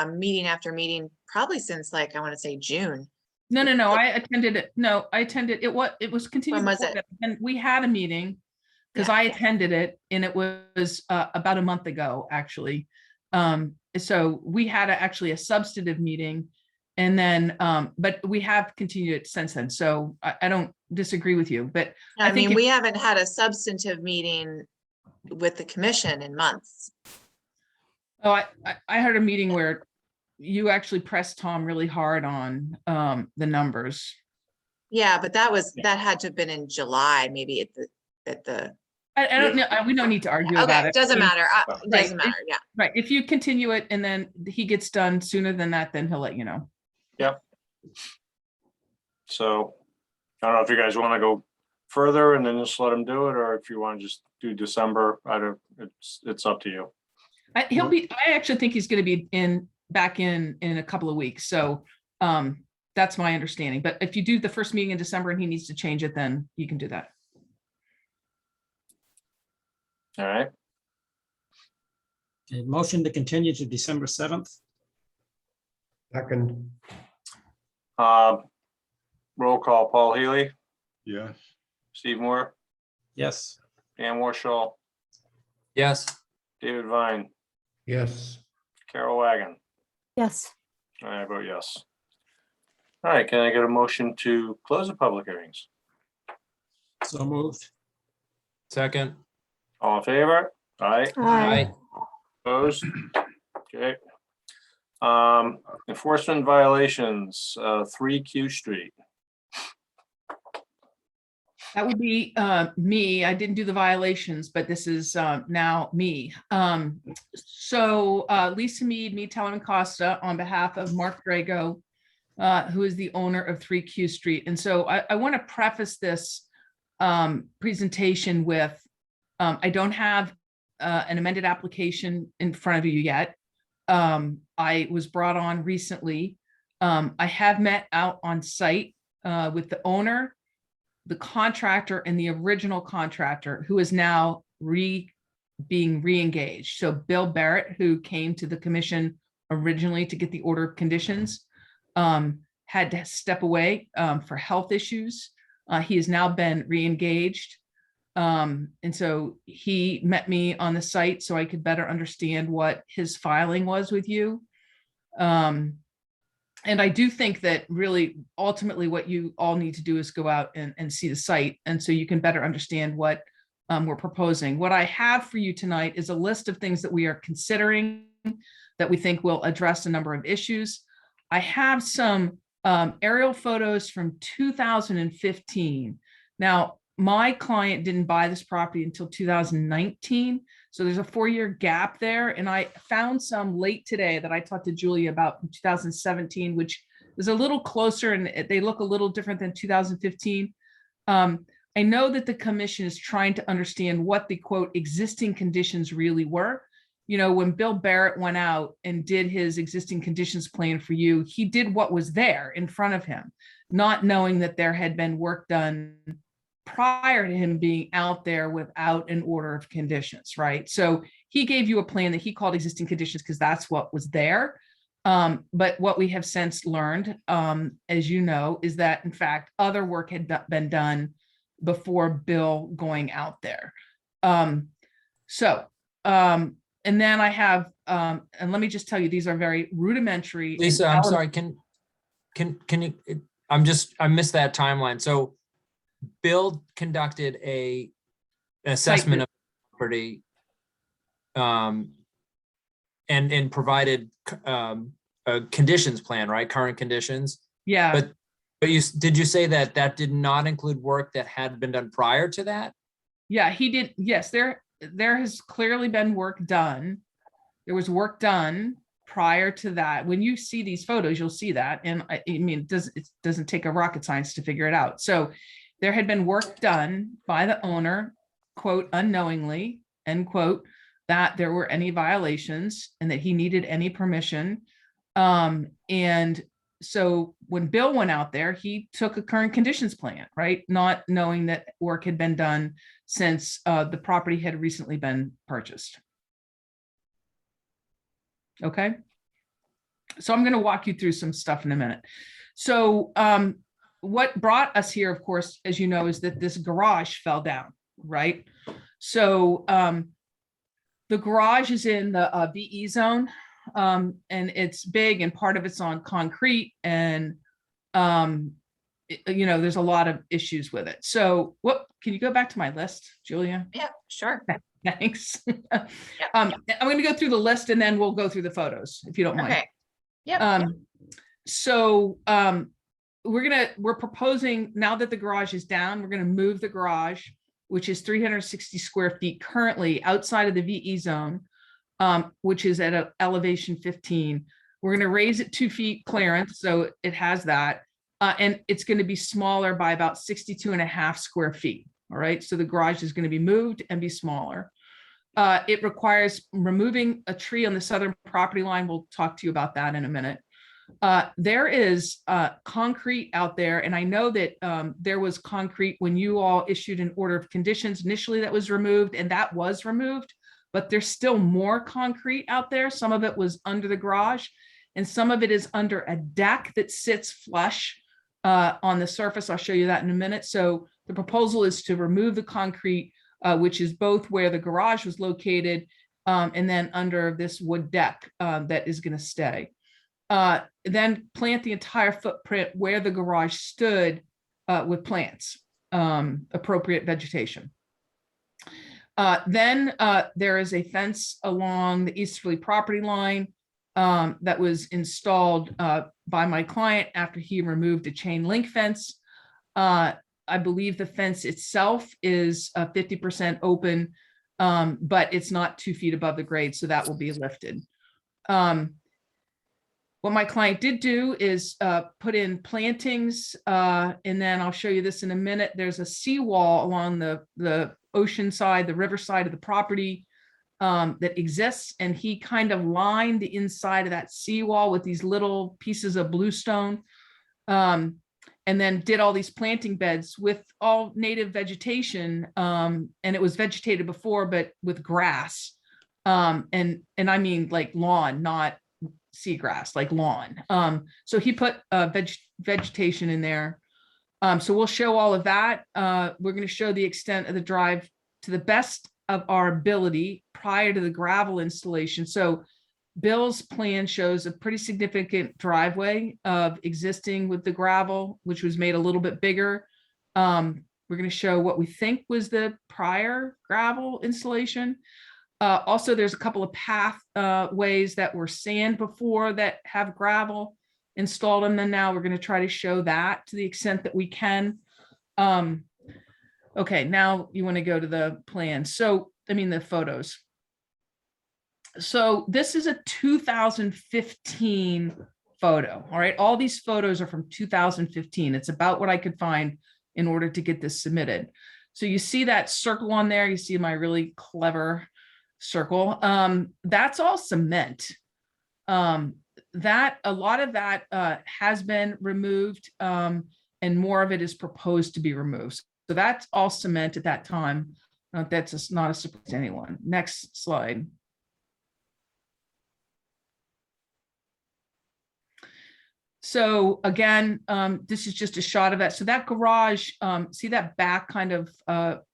meeting after meeting, probably since I want to say June. No, I attended it. No, I attended it. It was continued. When was before it? that, and we had a meeting because Yeah. I attended it, and it was about a month ago, actually. So we had actually a substantive meeting, and then, but we have continued it since then. So I don't disagree with you, but I think mean, we haven't had a substantive meeting with the commission in months. I heard a meeting where you actually pressed Tom really hard on the numbers. Yeah, but that had to have been in July, maybe at the. I don't know. We don't need to argue about Okay, it. doesn't matter. Right, Doesn't matter. Yeah. Right. If you continue it and then he gets done sooner than that, then he'll let you know. Yep. So I don't know if you guys want to go further and then just let him do it, or if you want to just do December. It's up to you. I actually think he's going to be back in a couple of weeks. So that's my understanding. But if you do the first meeting in December and he needs to change it, then you can do that. All right. A motion to continue to December 7th. Second, Roll call, Paul Healy, Yes. Steve Moore, Yes. Dan Warshall, Yes. David Vine, yes. Carol Wagon. Yes. I vote yes. All right, can I get a motion to close the public hearings? So moved. Second. All in favor? Aye. Aye. Opposed? Okay. Enforcement violations, 3Q Street. That would be me. I didn't do the violations, but this is now me. So Lisa Mead, Teller and Costa, on behalf of Mark Drago, who is the owner of 3Q Street. And so I want to preface this presentation with, I don't have an amended application in front of you yet. I was brought on recently. I have met out on site with the owner, the contractor, and the original contractor, who is now being re-engaged. So Bill Barrett, who came to the commission originally to get the order of conditions, had to step away for health issues. He has now been re-engaged. And so he met me on the site so I could better understand what his filing was with you. And I do think that really ultimately what you all need to do is go out and see the site. And so you can better understand what we're proposing. What I have for you tonight is a list of things that we are considering that we think will address a number of issues. I have some aerial photos from 2015. Now, my client didn't buy this property until 2019. So there's a 4-year gap there. And I found some late today that I talked to Julie about from 2017, which is a little closer and they look a little different than 2015. I know that the commission is trying to understand what the quote existing conditions really were. When Bill Barrett went out and did his existing conditions plan for you, he did what was there in front of him, not knowing that there had been work done prior to him being out there without an order of conditions, right? So he gave you a plan that he called existing conditions because that's what was there. But what we have since learned, as you know, is that in fact, other work had been done before Bill going out there. And then I have, and let me just tell you, these are very rudimentary. Lisa, I'm sorry. Can you, I missed that timeline. So Bill conducted an assessment of the property and provided a conditions plan, right? Current conditions. Yeah. But did you say that did not include work that had been done prior to that? Yeah, he did. Yes, there has clearly been work done. There was work done prior to that, when you see these photos, you'll see that. And I mean, it doesn't take a rocket science to figure it out. So there had been work done by the owner, quote, unknowingly, end quote, that there were any violations and that he needed any permission. And so when Bill went out there, he took a current conditions plan, right? Not knowing that work had been done since the property had recently been purchased. Okay. So I'm going to walk you through some stuff in a minute. So what brought us here, of course, as you know, is that this garage fell down, right? So the garage is in the VE zone. And it's big and part of it's on concrete and, you know, there's a lot of issues with it. So can you go back to my list, Julia? Yeah, sure. Thanks. I'm going to go through the list and then we'll go through the photos if you don't mind. Okay. Yep. So we're proposing, now that the garage is down, we're going to move the garage, which is 360 square feet currently outside of the VE zone, which is at a elevation 15. We're going to raise it 2 feet clearance, so it has that. And it's going to be smaller by about 62.5 square feet. All right, so the garage is going to be moved and be smaller. It requires removing a tree on the southern property line. We'll talk to you about that in a minute. There is concrete out there, and I know that there was concrete when you all issued an order of conditions initially that was removed, and that was removed. But there's still more concrete out there. Some of it was under the garage and some of it is under a deck that sits flush on the surface. I'll show you that in a minute. So the proposal is to remove the concrete, which is both where the garage was located and then under this wood deck that is going to stay. Then plant the entire footprint where the garage stood with plants, appropriate vegetation. Then there is a fence along the easterly property line that was installed by my client after he removed a chain link fence. I believe the fence itself is 50% open, but it's not 2 feet above the grade, so that will be lifted. What my client did do is put in plantings, and then I'll show you this in a minute. There's a seawall along the ocean side, the river side of the property that exists, and he kind of lined the inside of that seawall with these little pieces of bluestone, and then did all these planting beds with all native vegetation, and it was vegetated before, but with grass, and I mean like lawn, not seagrass, like lawn. So he put vegetation in there. So we'll show all of that. We're going to show the extent of the drive to the best of our ability prior to the gravel installation. So Bill's plan shows a pretty significant driveway of existing with the gravel, which was made a little bit bigger. We're going to show what we think was the prior gravel installation. Also, there's a couple of pathways that were sand before that have gravel installed, and then now we're going to try to show that to the extent that we can. Okay, now you want to go to the plan. So, I mean, the photos. So this is a 2015 photo. All right, all these photos are from 2015. It's about what I could find in order to get this submitted. So you see that circle on there. You see my really clever circle. That's all cement. That a lot of that has been removed, and more of it is proposed to be removed. So that's all cement at that time. That's just not a surprise to anyone. Next slide. So again, this is just a shot of that. So that garage, see that back kind of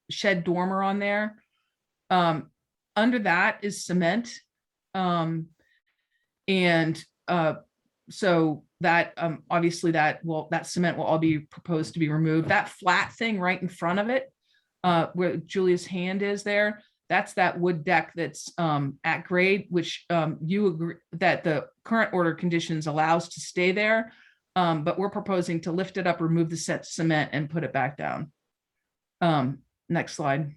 shed dormer on there? Under that is cement. So that obviously that cement will all be proposed to be removed. That flat thing right in front of it, where Julia's hand is there, that's that wood deck that's at grade, which you agree that the current order conditions allows to stay there. But we're proposing to lift it up, remove the set cement and put it back down. Next slide.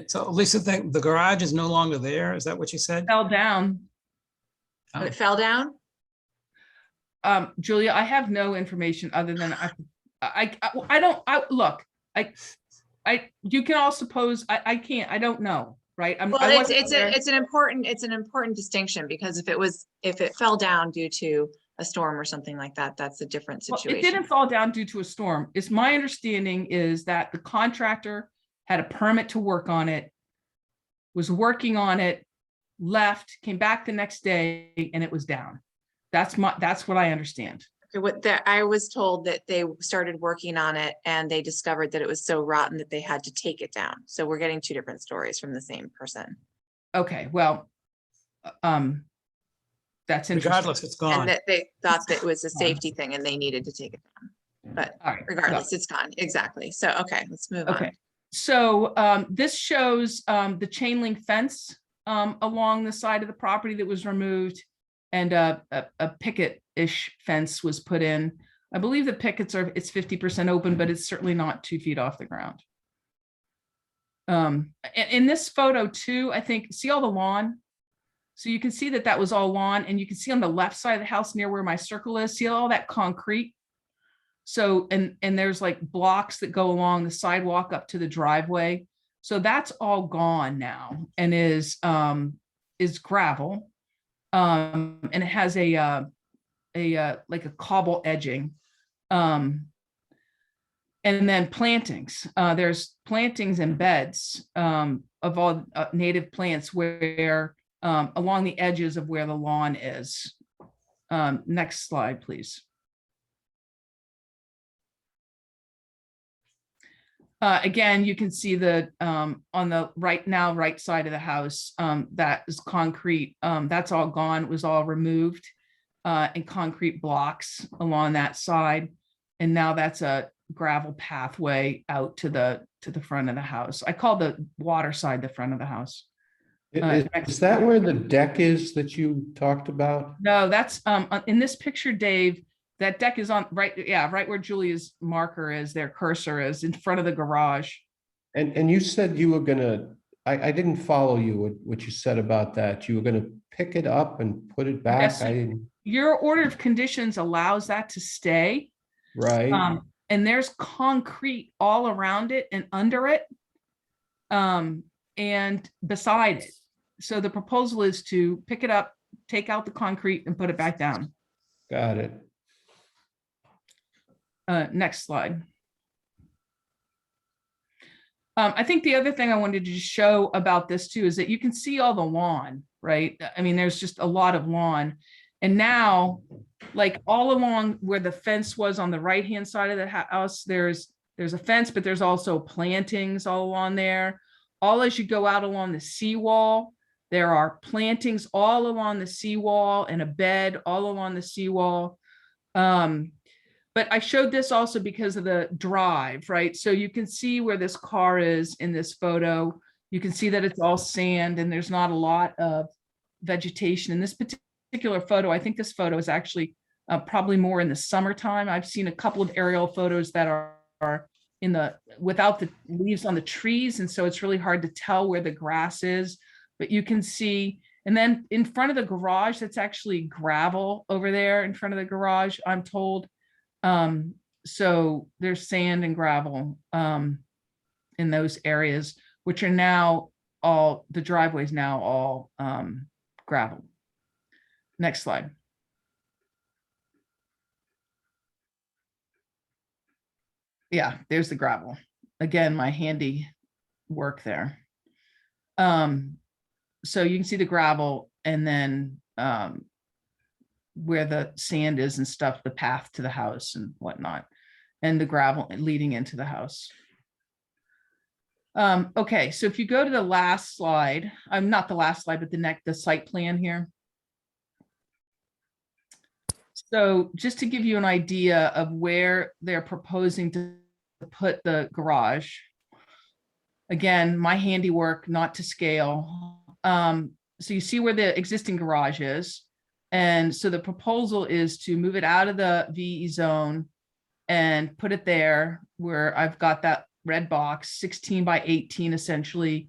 So Lisa, the garage is no longer there. Is that what you said? Fell down. Oh. It fell down? Julia, I have no information other than look, you can all suppose, I can't, I don't know, right? Well, I wasn't it's there. an important distinction, because if it fell down due to a storm or something like that, that's a different Well, it situation. didn't fall down due to a storm. It's my understanding is that the contractor had a permit to work on it, was working on it, left, came back the next day, and it was down. That's what I understand. Okay, I was told that they started working on it and they discovered that it was so rotten that they had to take it down. So we're getting two different stories from the same person. Okay, well, that's interesting. Regardless, it's And gone. that they thought that it was a safety thing and they needed to take it down. But All right, regardless, it's gone. Exactly. So, okay, let's move on. okay. So this shows the chain link fence along the side of the property that was removed, and a picket-ish fence was put in. I believe the pickets it's 50% open, but it's certainly not 2 feet off the ground. In this photo too, I think, see all the lawn? So you can see that was all lawn, and you can see on the left side of the house near where my circle is, see all that concrete? So, and there's like blocks that go along the sidewalk up to the driveway. So that's all gone now and is gravel. And it has a like a cobble edging. And then plantings. There's plantings and beds of all native plants where along the edges of where the lawn is. Next slide, please. Again, you can see the on the right side of the house, that is concrete. That's all gone. It was all removed, and concrete blocks along that side. And now that's a gravel pathway out to the front of the house. I call the water side the front of the house. Is that where the deck is that you talked about? No, that's in this picture, Dave. That deck is on right where Julia's marker is, their cursor is in front of the garage. And you said you were gonna, I didn't follow you, what you said about that. You were gonna pick it up and put it back. Yes, I didn't, your order of conditions allows that to stay. right? And there's concrete all around it and under it, and beside it. So the proposal is to pick it up, take out the concrete and put it back down. Got it. Next slide. I think the other thing I wanted to show about this too is that you can see all the lawn, right? I mean, there's just a lot of lawn. And now, like all along where the fence was on the right-hand side of the house, there's a fence, but there's also plantings all along there. All as you go out along the seawall, there are plantings all along the seawall and a bed all along the seawall. But I showed this also because of the drive, right? So you can see where this car is in this photo. You can see that it's all sand and there's not a lot of vegetation in this particular photo. I think this photo is actually probably more in the summertime. I've seen a couple of aerial photos that are in without the leaves on the trees. And so it's really hard to tell where the grass is, but you can see. And then in front of the garage, that's actually gravel over there in front of the garage, I'm told. So there's sand and gravel in those areas, which are now the driveways now all gravel. Next slide. Yeah, there's the gravel. Again, my handy work there. So you can see the gravel and then where the sand is and stuff, the path to the house and whatnot, and the gravel leading into the house. Okay, so if you go to the last slide, not the last slide, but the site plan here. So just to give you an idea of where they're proposing to put the garage. Again, my handiwork, not to scale. So you see where the existing garage is. And so the proposal is to move it out of the VE zone and put it there where I've got that red box, 16 by 18 essentially.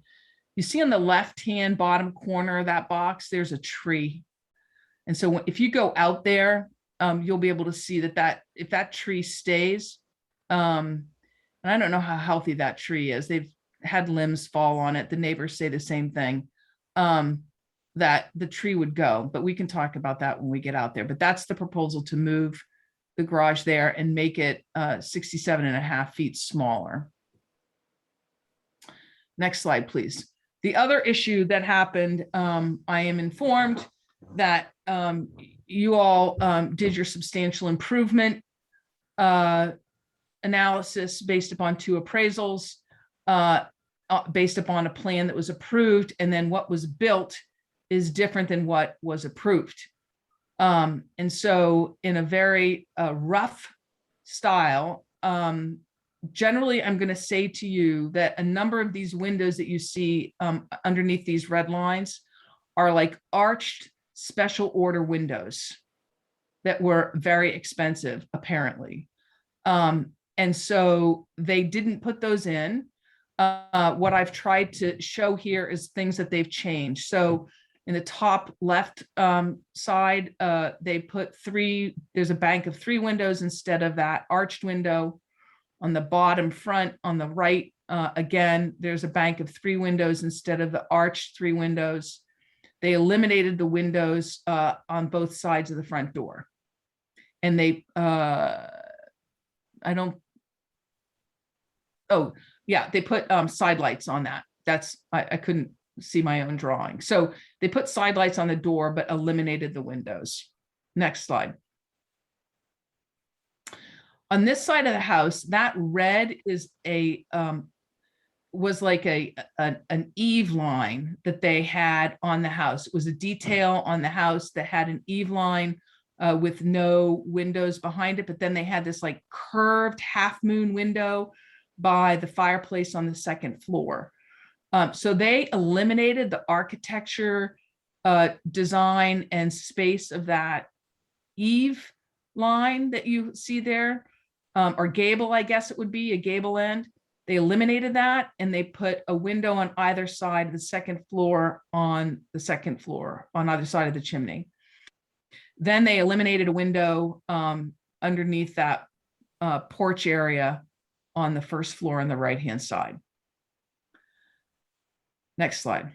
You see on the left-hand bottom corner of that box, there's a tree. And so if you go out there, you'll be able to see that if that tree stays, and I don't know how healthy that tree is. They've had limbs fall on it. The neighbors say the same thing, that the tree would go, but we can talk about that when we get out there. But that's the proposal, to move the garage there and make it 67.5 feet smaller. Next slide, please. The other issue that happened, I am informed that you all did your substantial improvement analysis based upon 2 appraisals, based upon a plan that was approved, and then what was built is different than what was approved. And so in a very rough style, generally, I'm going to say to you that a number of these windows that you see underneath these red lines are like arched special order windows that were very expensive, apparently. And so they didn't put those in. What I've tried to show here is things that they've changed. So in the top left side, they put 3, there's a bank of 3 windows instead of that arched window. On the bottom front, on the right, again, there's a bank of 3 windows instead of the arched 3 windows. They eliminated the windows on both sides of the front door. And they, they put side lights on that. That's, I couldn't see my own drawing. So they put side lights on the door, but eliminated the windows. Next slide. On this side of the house, that red is was like an eave line that they had on the house. It was a detail on the house that had an eave line with no windows behind it, but then they had this like curved half moon window by the fireplace on the 2nd floor. So they eliminated the architecture, design, and space of that eave line that you see there, or gable, I guess it would be a gable end. They eliminated that and they put a window on either side of the 2nd floor on either side of the chimney. Then they eliminated a window underneath that porch area on the 1st floor on the right-hand side. Next slide.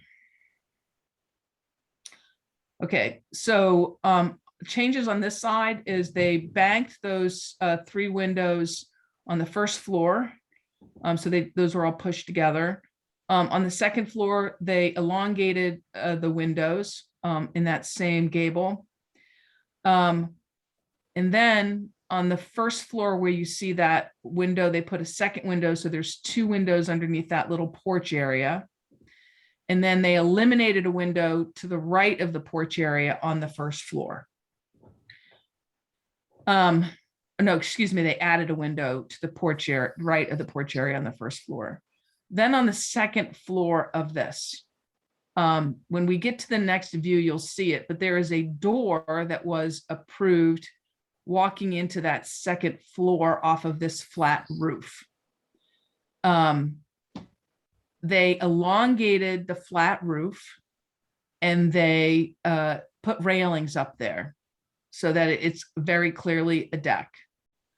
Okay, so changes on this side is they banked those 3 windows on the 1st floor. So those were all pushed together. On the 2nd floor, they elongated the windows in that same gable. And then on the 1st floor where you see that window, they put a 2nd window. So there's 2 windows underneath that little porch area. And then they eliminated a window to the right of the porch area on the 1st floor. No, excuse me, they added a window to the porch area, right of the porch area on the 1st floor. Then on the 2nd floor of this, when we get to the next view, you'll see it, but there is a door that was approved walking into that 2nd floor off of this flat roof. They elongated the flat roof and they put railings up there so that it's very clearly a deck.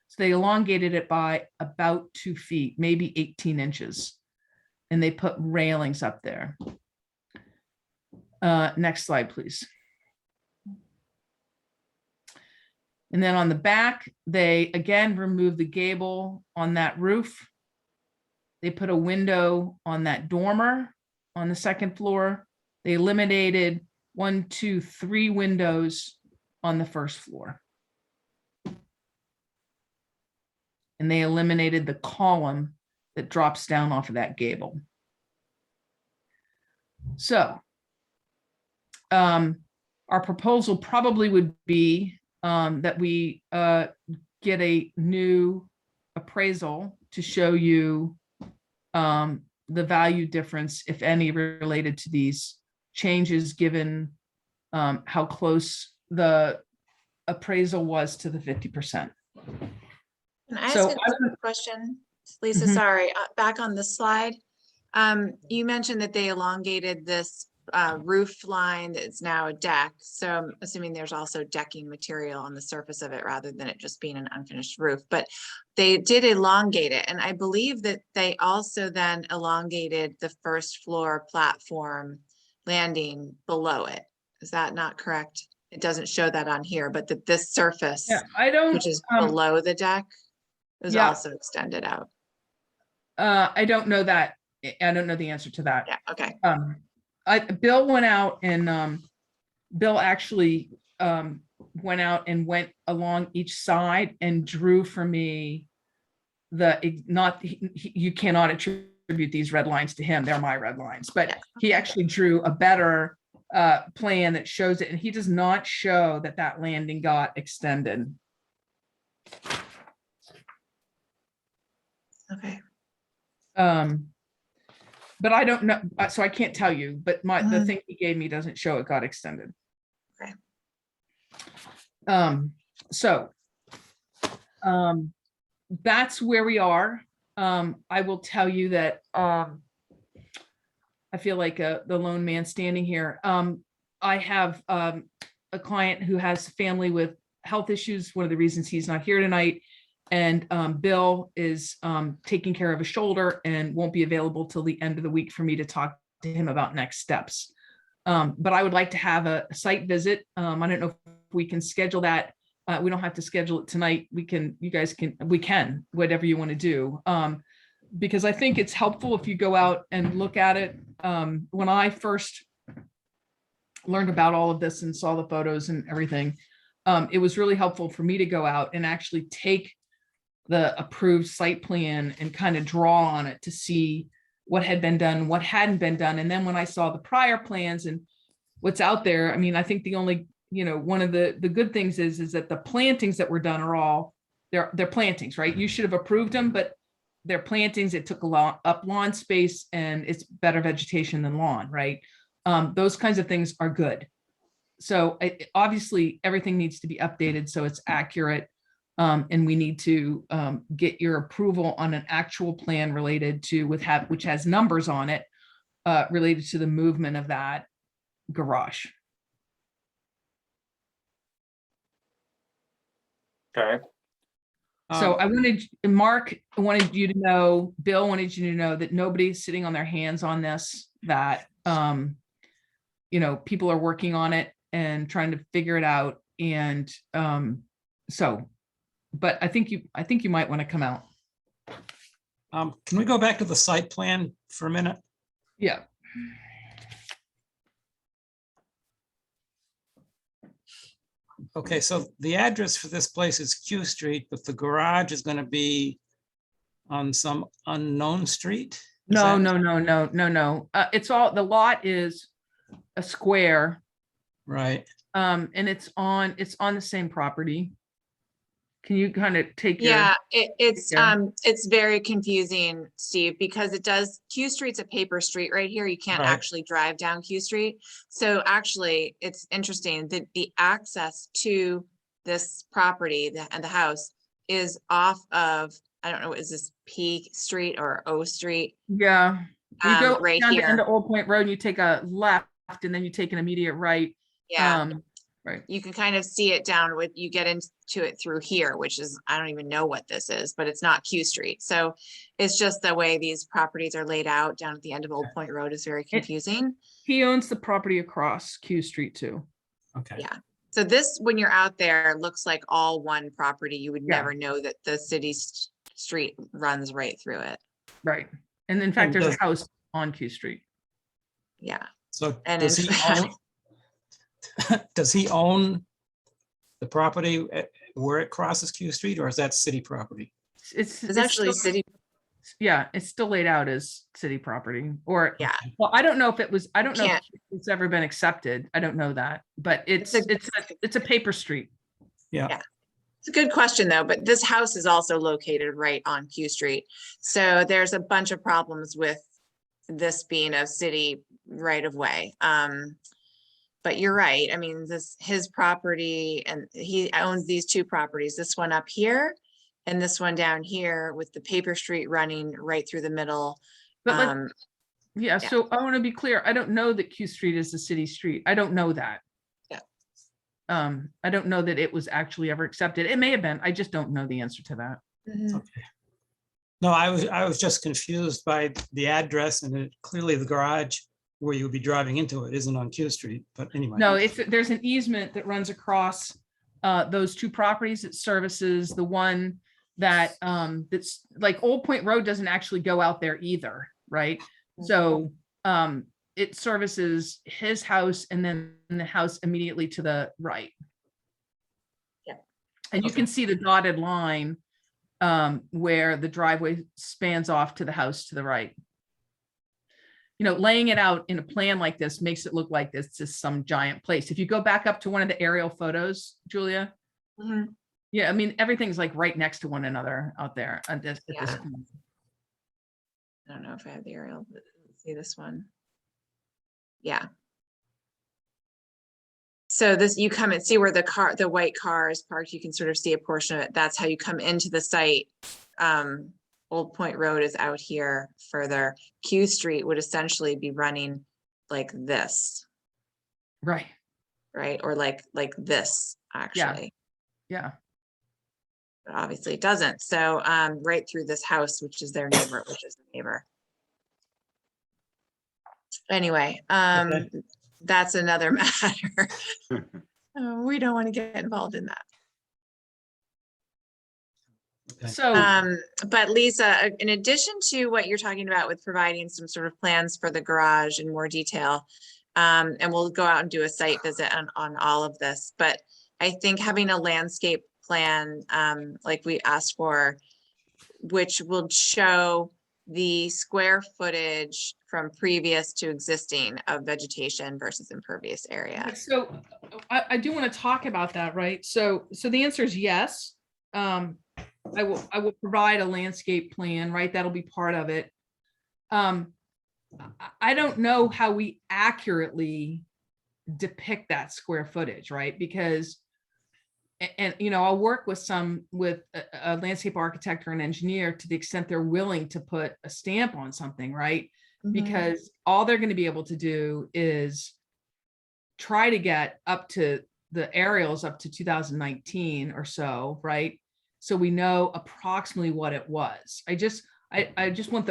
So they elongated it by about 2 feet, maybe 18 inches. And they put railings up there. Next slide, please. And then on the back, they again removed the gable on that roof. They put a window on that dormer on the 2nd floor. They eliminated 1, 2, 3 windows on the 1st floor. And they eliminated the column that drops down off of that gable. So our proposal probably would be that we get a new appraisal to show you the value difference, if any, related to these changes, given how close the appraisal was to the 50%. Can I ask So a question? Lisa, Mhm. sorry, back on the slide. You mentioned that they elongated this roof line that's now a deck. So I'm assuming there's also decking material on the surface of it rather than it just being an unfinished roof. But they did elongate it. And I believe that they also then elongated the first floor platform landing below it. Is that not correct? It doesn't show that on here, but that this surface, Yeah, I don't, which is below the deck, is yeah. also extended out. I don't know that. I don't know the answer to that. Yeah, okay. Bill went out and, Bill actually, went out and went along each side and drew for me you cannot attribute these red lines to him. They're my red lines, but he actually drew a better plan that shows it, and he does not show that that landing got extended. Okay. But I don't know, so I can't tell you, but the thing he gave me doesn't show it got extended. Okay. So that's where we are. I will tell you that I feel like the lone man standing here. I have a client who has family with health issues. One of the reasons he's not here tonight. And Bill is taking care of a shoulder and won't be available till the end of the week for me to talk to him about next steps. But I would like to have a site visit. I don't know if we can schedule that. We don't have to schedule it tonight. We can, whatever you want to do. Because I think it's helpful if you go out and look at it. When I first learned about all of this and saw the photos and everything, it was really helpful for me to go out and actually take the approved site plan and kind of draw on it to see what had been done, what hadn't been done. And then when I saw the prior plans and what's out there, I mean, I think the only, one of the good things is that the plantings that were done are all, they're plantings, right? You should have approved them, but they're plantings. It took a lot up lawn space and it's better vegetation than lawn, right? Those kinds of things are good. So obviously everything needs to be updated so it's accurate. And we need to get your approval on an actual plan related to which has numbers on it related to the movement of that garage. Okay. So I wanted, Mark wanted you to know, Bill wanted you to know that nobody's sitting on their hands on this, that, people are working on it and trying to figure it out. And but I think you might want to come out. Can we go back to the site plan for a minute? Yeah. Okay, so the address for this place is Q Street, but the garage is going to be on some unknown street? Is No. It's all, the lot is a square. Right. And it's on the same property. Can you kind of take your? Yeah, it's very confusing, Steve, because Q Street's a paper street right here. You can't Right. actually drive down Q Street. So actually, it's interesting that the access to this property and the house is off of, I don't know, is this P Street or O Street? Yeah. You go right down to here. end of Old Point Road and you take a left and then you take an immediate right. Yeah. Right. You can kind of see it down with, you get into it through here, which is, I don't even know what this is, but it's not Q Street. So it's just the way these properties are laid out down at the end of Old Point Road is very confusing. He owns the property across Q Street too. Okay. Yeah. So this, when you're out there, looks like all one property. You would never know that the city's street runs right through it. Right. And in fact, And there's a house on Q Street. Yeah. So And does in he fact- own? Does he own the property where it crosses Q Street, or is that city property? It's actually still- city. Yeah, it's still laid out as city property or. Yeah. Well, I don't know if if Can't. it's ever been accepted. I don't know that, but it's a paper street. Yeah. It's a good question though, but this house is also located right on Q Street. So there's a bunch of problems with this being a city right of way. But you're right. I mean, his property, and he owns these two properties, this one up here and this one down here with the paper street running right through the middle. But Yeah, so I want to be clear. I don't know that Q Street is a city street. I don't know that. Yeah. I don't know that it was actually ever accepted. It may have been. I just don't know the answer to that. Mhm. No, I was just confused by the address, and clearly the garage where you would be driving into it isn't on Q Street, but anyway. No, there's an easement that runs across those two properties. It services the one that that's like Old Point Road doesn't actually go out there either, right? So it services his house and then the house immediately to the right. Yeah. And you can see the dotted line where the driveway spans off to the house to the right. You know, laying it out in a plan like this makes it look like this is some giant place. If you go back up to one of the aerial photos, Julia, Mhm. yeah, I mean, everything's like right next to one another out there at this Yeah. point. I don't know if I have the aerial, but let's see this one. Yeah. So this, you come and see where the white car is parked. You can sort of see a portion of it. That's how you come into the site. Old Point Road is out here further. Q Street would essentially be running like this, Right, right? Or like this, actually. yeah. But obviously it doesn't. So right through this house, which is their neighbor, which is the neighbor. Anyway, that's another matter. We don't want to get involved in that. Okay. So, But Lisa, in addition to what you're talking about with providing some sort of plans for the garage in more detail, and we'll go out and do a site visit on all of this, but I think having a landscape plan, like we asked for, which will show the square footage from previous to existing of vegetation versus impervious area. so I do want to talk about that, right? So the answer is yes. I will provide a landscape plan, right? That'll be part of it. I don't know how we accurately depict that square footage, right? Because, and you know, I'll work with a landscape architect or an engineer to the extent they're willing to put a stamp on something, right? Because all they're going to be able to do is try to get up to the aerials up to 2019 or so, right? So we know approximately what it was. I just want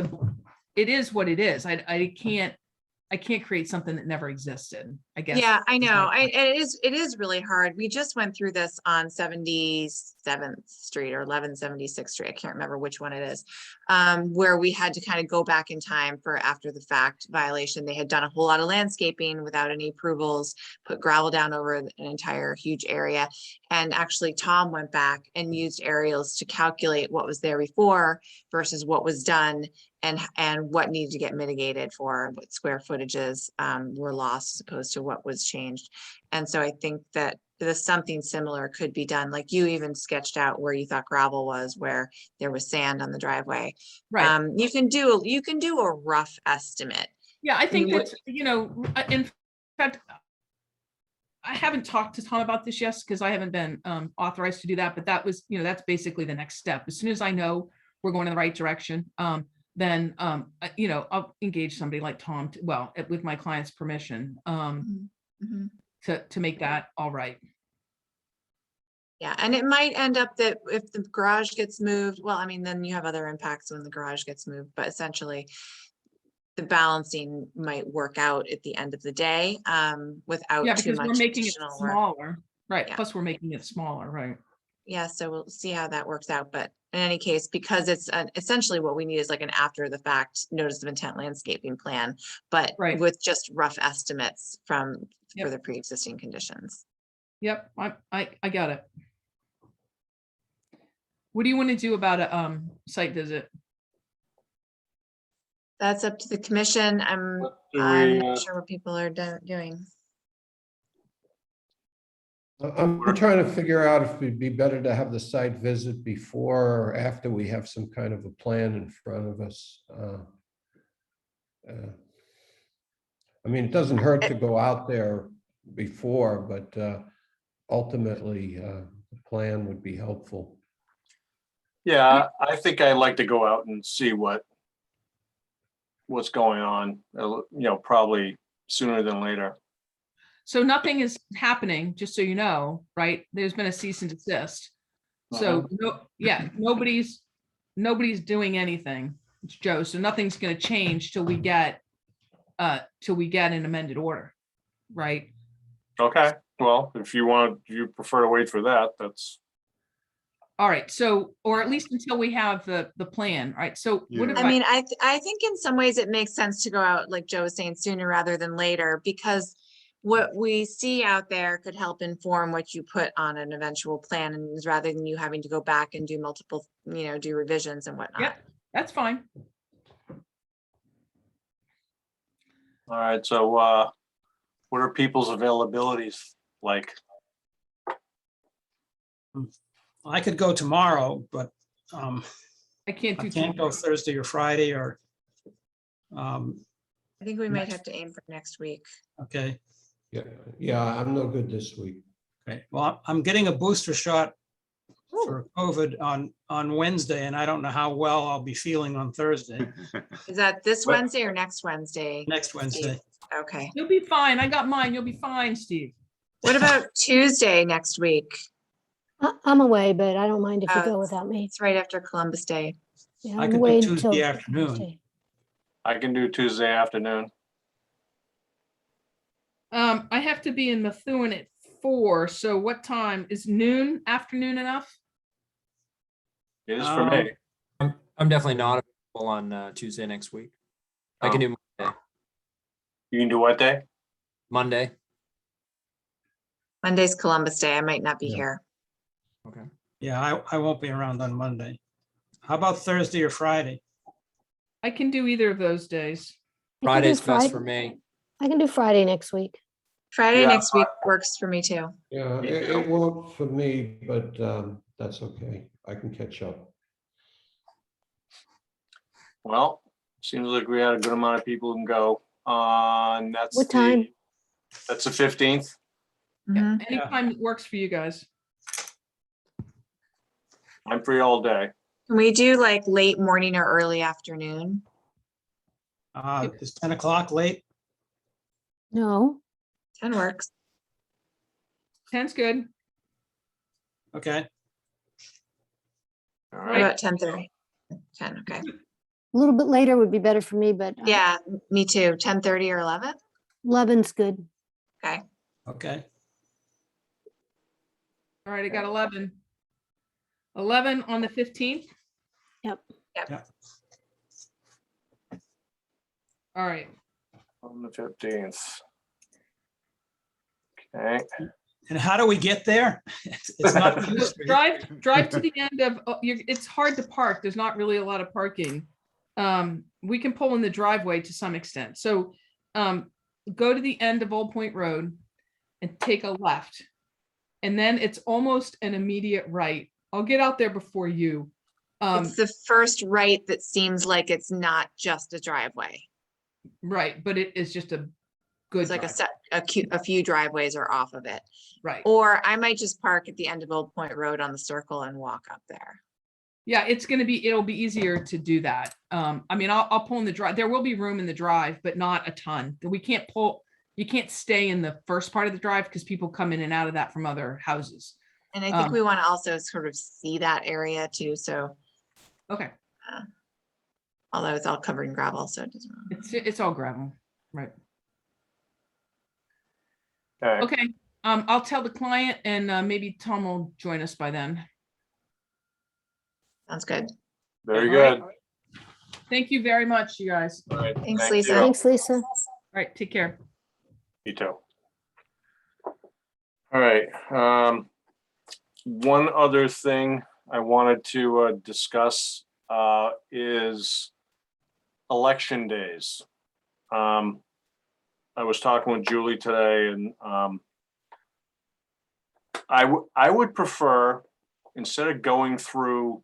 it is what it is. I can't create something that never existed, I guess. Yeah, I is know. my point. It is really hard. We just went through this on 77th Street or 1176th Street. I can't remember which one it is, where we had to kind of go back in time for after the fact violation. They had done a whole lot of landscaping without any approvals, put gravel down over an entire huge area. And actually Tom went back and used aerials to calculate what was there before versus what was done and what needed to get mitigated for what square footages were lost as opposed to what was changed. And so I think that something similar could be done. Like you even sketched out where you thought gravel was, where there was sand on the driveway. Right. You can do a rough estimate. Yeah, I think You that, you know, in fact, I haven't talked to Tom about this yet because I haven't been authorized to do that, but that was, you know, that's basically the next step. As soon as I know we're going in the right direction, then, you know, I'll engage somebody like Tom, with my client's permission, to make that all right. Yeah, and it might end up that if the garage gets moved, well, I mean, then you have other impacts when the garage gets moved, but essentially the balancing might work out at the end of the day, without Yeah, too because we're much making it additional work. smaller, right? Yeah. Plus we're making it smaller, right? Yeah, so we'll see how that works out, but in any case, because it's essentially what we need is like an after the fact notice of intent landscaping plan, but Right. with just rough estimates for Yep. the pre-existing conditions. Yep, I got it. What do you want to do about a site visit? That's up to the commission. I'm not sure what people are doing. I'm trying to figure out if it'd be better to have the site visit before or after we have some kind of a plan in front of us. I mean, it doesn't hurt to go out there before, but ultimately, the plan would be helpful. Yeah, I think I'd like to go out and see what what's going on, probably sooner than later. So nothing is happening, just so you know, right? There's been a cease and desist. So, no, yeah, nobody's doing anything, it's Joe. So nothing's gonna change till we get an amended order, right? Okay, well, if you prefer to wait for that, that's, All right, so, or at least until we have the plan, right? So what Yeah. if I mean, I think in some ways it makes sense to go out, like Joe was saying, sooner rather than later, because what we see out there could help inform what you put on an eventual plan, and rather than you having to go back and do multiple, do revisions and whatnot. Yep, that's fine. all right, so what are people's availabilities like? I could go tomorrow, but I can't I do can't go tomorrow. Thursday or Friday or, I think we might have to aim for next week. okay. Yeah, I'm no good this week. Okay, well, I'm getting a booster shot for COVID on Wednesday, and I don't know how well I'll be feeling on Thursday, Is that this What- Wednesday or next Wednesday? next Wednesday. Okay. You'll be fine. I got mine. You'll be fine, Steve. What about Tuesday next week? I'm away, but I don't mind if you Oh, go without me. It's right after Columbus Day. Yeah, I I'm could do away Tuesday till afternoon. Thursday. I can do Tuesday afternoon. I have to be in Methuen at 4. So what time is afternoon enough? It is for me. I'm definitely not available on Tuesday next week. I can do Monday. You can do what day? Monday. Monday's Columbus Day. I might not be Yeah. here. Okay. Yeah, I won't be around on Monday. How about Thursday or Friday? I can do either of those days. I can do Friday's best Friday- for me. I can do Friday next week. Friday Yeah, next week works for me too. Yeah, it won't for me, but that's okay. I can catch up. Well, seems like we had a good amount of people who can go. That's What time? That's the 15th. Mhm. Anytime that works for you guys. I'm free all day. Can we do like late morning or early afternoon? Is 10 o'clock late? No, 10 works. 10's good. Okay, All What right. about 10:30? 10, okay. a little bit later would be better for me, but Yeah, me too. 10:30 or 11? 11's good. Okay. okay. All right, I got 11. 11 on the 15th. Yep. All right. On the 15th. Okay. And how do we get there? It's not Main Look, Street. drive to the end of, it's hard to park. There's not really a lot of parking. We can pull in the driveway to some extent. So go to the end of Old Point Road and take a left. And then it's almost an immediate right. I'll get out there before you. It's the first right that seems like it's not just a driveway. Right, but it is just a good It's like drive. a few driveways are off of it. Right. Or I might just park at the end of Old Point Road on the circle and walk up there. Yeah, it'll be easier to do that. I mean, I'll pull in the drive. There will be room in the drive, but not a ton. You can't stay in the first part of the drive because people come in and out of that from other houses. And I think we want to also sort of see that area too. So, Okay, although it's all covered in gravel, so it doesn't really. it's all gravel, right? Okay. Okay, I'll tell the client and maybe Tom will join us by then. Sounds good. Very All good. right. Thank you very much, you guys. All right. Thanks, thank Lisa. you. Thanks, Lisa. All right, take care. You too. All right. One other thing I wanted to discuss is election days. I was talking with Julie today, and I would prefer, instead of going through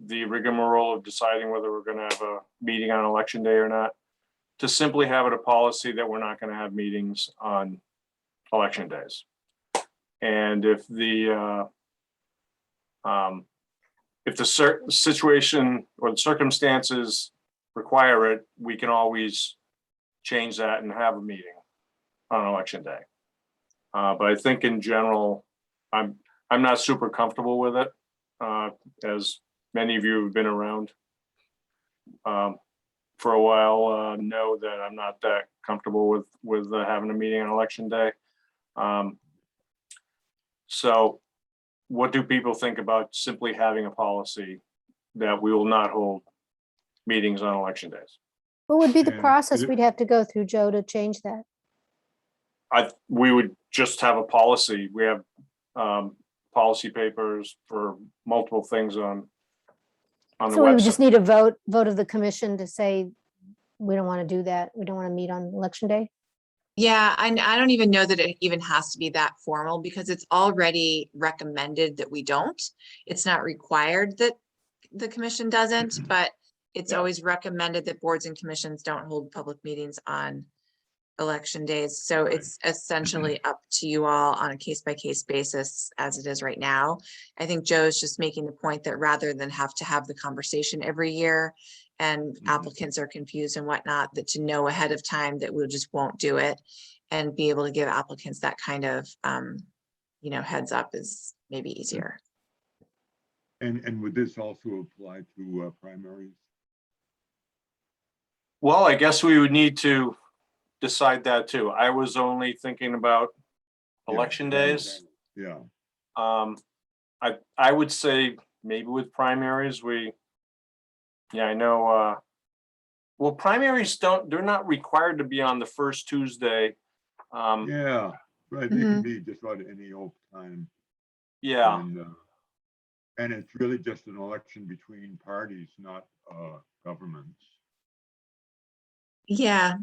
the rigmarole of deciding whether we're going to have a meeting on election day or not, to simply have it a policy that we're not going to have meetings on election days. And if the situation or the circumstances require it, we can always change that and have a meeting on election day. But I think in general, I'm not super comfortable with it. As many of you have been around for a while, know that I'm not that comfortable with having a meeting on election day. So what do people think about simply having a policy that we will not hold meetings on election days? What would be the And process it- we'd have to go through, Joe, to change that? We would just have a policy. We have policy papers for multiple things on the So we would just website. need a vote of the commission to say, we don't want to do that. We don't want to meet on election day. Yeah, I don't even know that it even has to be that formal because it's already recommended that we don't. It's not required that the commission doesn't, but it's Yeah. always recommended that boards and commissions don't hold public meetings on election days. So Right. it's essentially up to you all on a case-by-case basis as it is right now. I think Joe's just making the point that rather than have to have the conversation every year and Mhm. applicants are confused and whatnot, that to know ahead of time that we just won't do it and be able to give applicants that kind of, heads up is maybe easier. And would this also apply to primaries? Well, I guess we would need to decide that too. I was only thinking about Yeah, election that days. Yeah, I would say maybe with primaries, I know, well, primaries they're not required to be on the first Tuesday. yeah, right. They can be just about any old time. Yeah, And it's really just an election between parties, not governments. Yeah,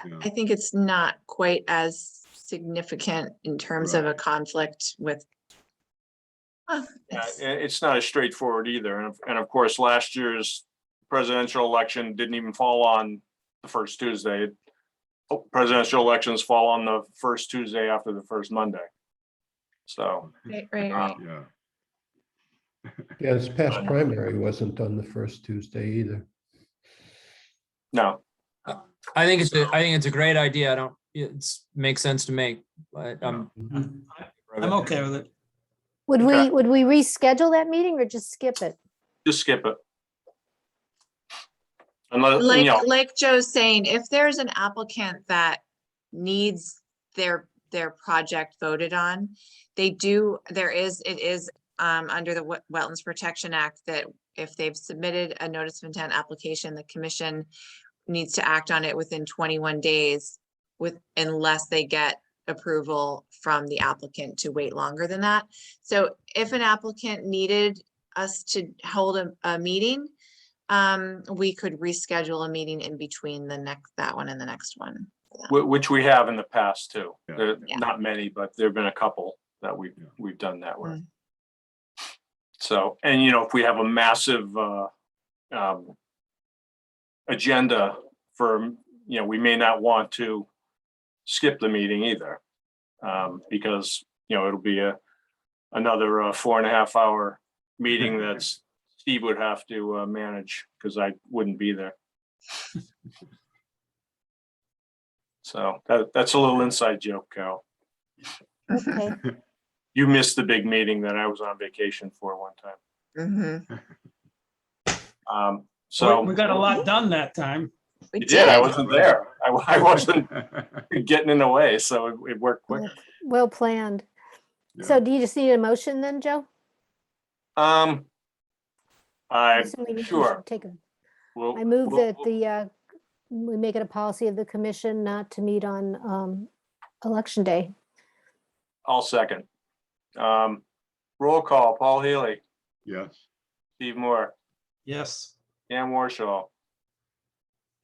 Yeah. I think it's not quite as significant in terms of a Right. conflict with. yeah, it's not as straightforward either. And of course, last year's presidential election didn't even fall on the first Tuesday. Presidential elections fall on the first Tuesday after the first Monday. So, Right. Yeah. Yeah, this past primary wasn't on the first Tuesday either. no, I think it's a great idea. It makes sense to make, but I'm okay with it. Would Okay. we reschedule that meeting or just skip it? just skip it. Unless, Like Joe's saying, if there's an applicant that needs their project voted on, it is under the Wetlands Protection Act that if they've submitted a notice of intent application, the commission needs to act on it within 21 days unless they get approval from the applicant to wait longer than that. So if an applicant needed us to hold a meeting, we could reschedule a meeting in between that one and the next one. which we have in the past too. Yeah. Yeah. Not many, but there've been a couple that we've done that with. So, and if we have a massive agenda for, we may not want to skip the meeting either. Because, it'll be another 4.5 hour meeting that Steve would have to manage because I wouldn't be there. So that's a little inside joke, Carol. Okay. You missed the big meeting that I was on vacation for one time. So We got a lot done that time. you did. I wasn't there. I wasn't getting in the way, so it worked quick. Well planned. Yeah. So do you just need a motion then, Joe? I'm Assuming we should sure. take a- We'll- I move we'll- that we make it a policy of the commission not to meet on election day. I'll second. Roll call, Paul Healy, Yes. Steve Moore, Yes. Dan Warshaw.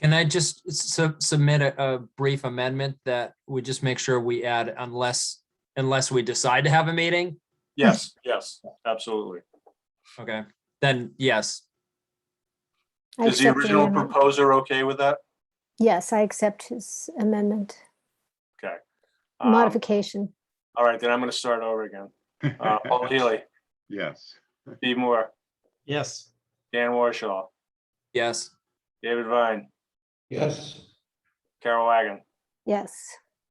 Can I just submit a brief amendment that we just make sure we add unless we decide to have a meeting? Yes, absolutely. Okay, then yes. I Is the accept original amendment. proposer okay with that? Yes, I accept his amendment, Okay. modification. All right, then I'm going to start over again. Paul Healy, Yes. Steve Moore, Yes. Dan Warshaw, Yes. David Vine, Yes. Carol Wagon, Yes.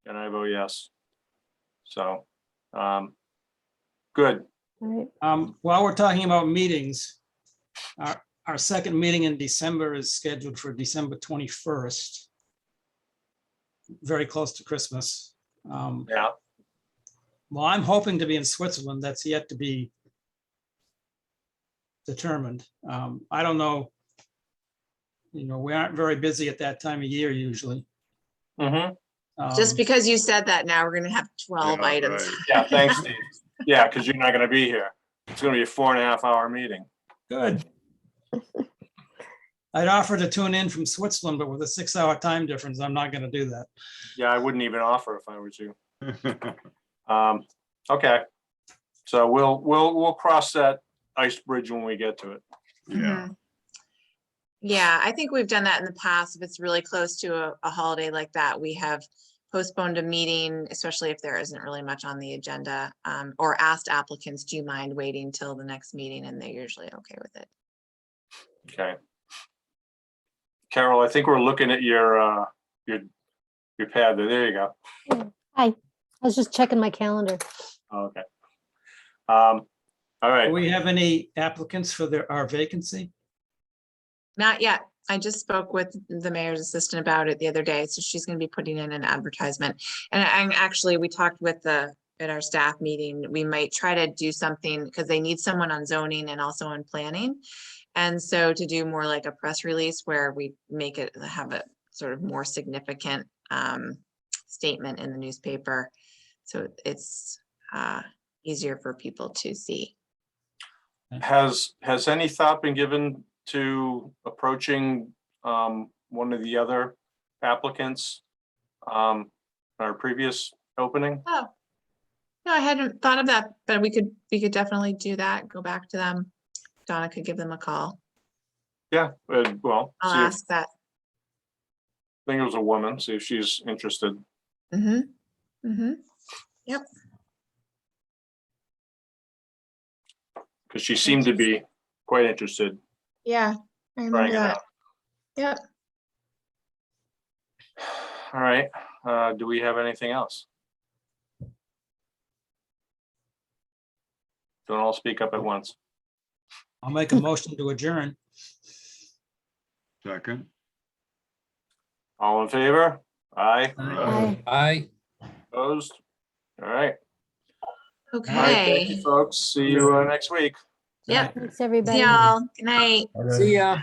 and I vote yes. So, good. All right. While we're talking about meetings, our second meeting in December is scheduled for December 21st. Very close to Christmas. Yeah. Well, I'm hoping to be in Switzerland. That's yet to be determined. I don't know. We aren't very busy at that time of year usually. Mm-hmm. Just because you said that, now we're gonna have 12 Yeah, items. right. Yeah, thanks, Steve. Yeah, because you're not gonna be here. It's gonna be a 4.5-hour meeting. Good. I'd offer to tune in from Switzerland, but with a 6-hour time difference, I'm not gonna do that. Yeah, I wouldn't even offer if I was you. Okay. So we'll cross that ice bridge when we get to it. Yeah, Mhm. Yeah, I think we've done that in the past. If it's really close to a holiday like that, we have postponed a meeting, especially if there isn't really much on the agenda, or asked applicants, do you mind waiting till the next meeting? And they're usually okay with it. Okay. Carol, I think we're looking at your pad there. There you go. Hi, I was just checking my calendar. Okay. All right. Do we have any applicants for our vacancy? Not yet. I just spoke with the mayor's assistant about it the other day, so she's gonna be putting in an advertisement. And actually, we talked with at our staff meeting, we might try to do something, because they need someone on zoning and also on planning. And so to do more like a press release where we make it, have a sort of more significant statement in the newspaper. So it's easier for people to see. Has any thought been given to approaching one of the other applicants, our previous opening? Oh, no, I hadn't thought of that, but we could definitely do that. Go back to them. Donna could give them a call. Yeah, well, I'll see if, ask that. I think it was a woman, see if she's interested. Mm-hmm. Mm-hmm. Because she seemed to be quite interested. Yeah, I remember Trying it that. out. Yep. All right, do we have anything else? Don't all speak up at once. I'll make a motion to adjourn. second. All in favor? Aye. Hi. I. Opposed? All right. All right, thank you, Okay. folks. See you next week. Yep. Thanks, everybody. See y'all. Good night. All right. See ya.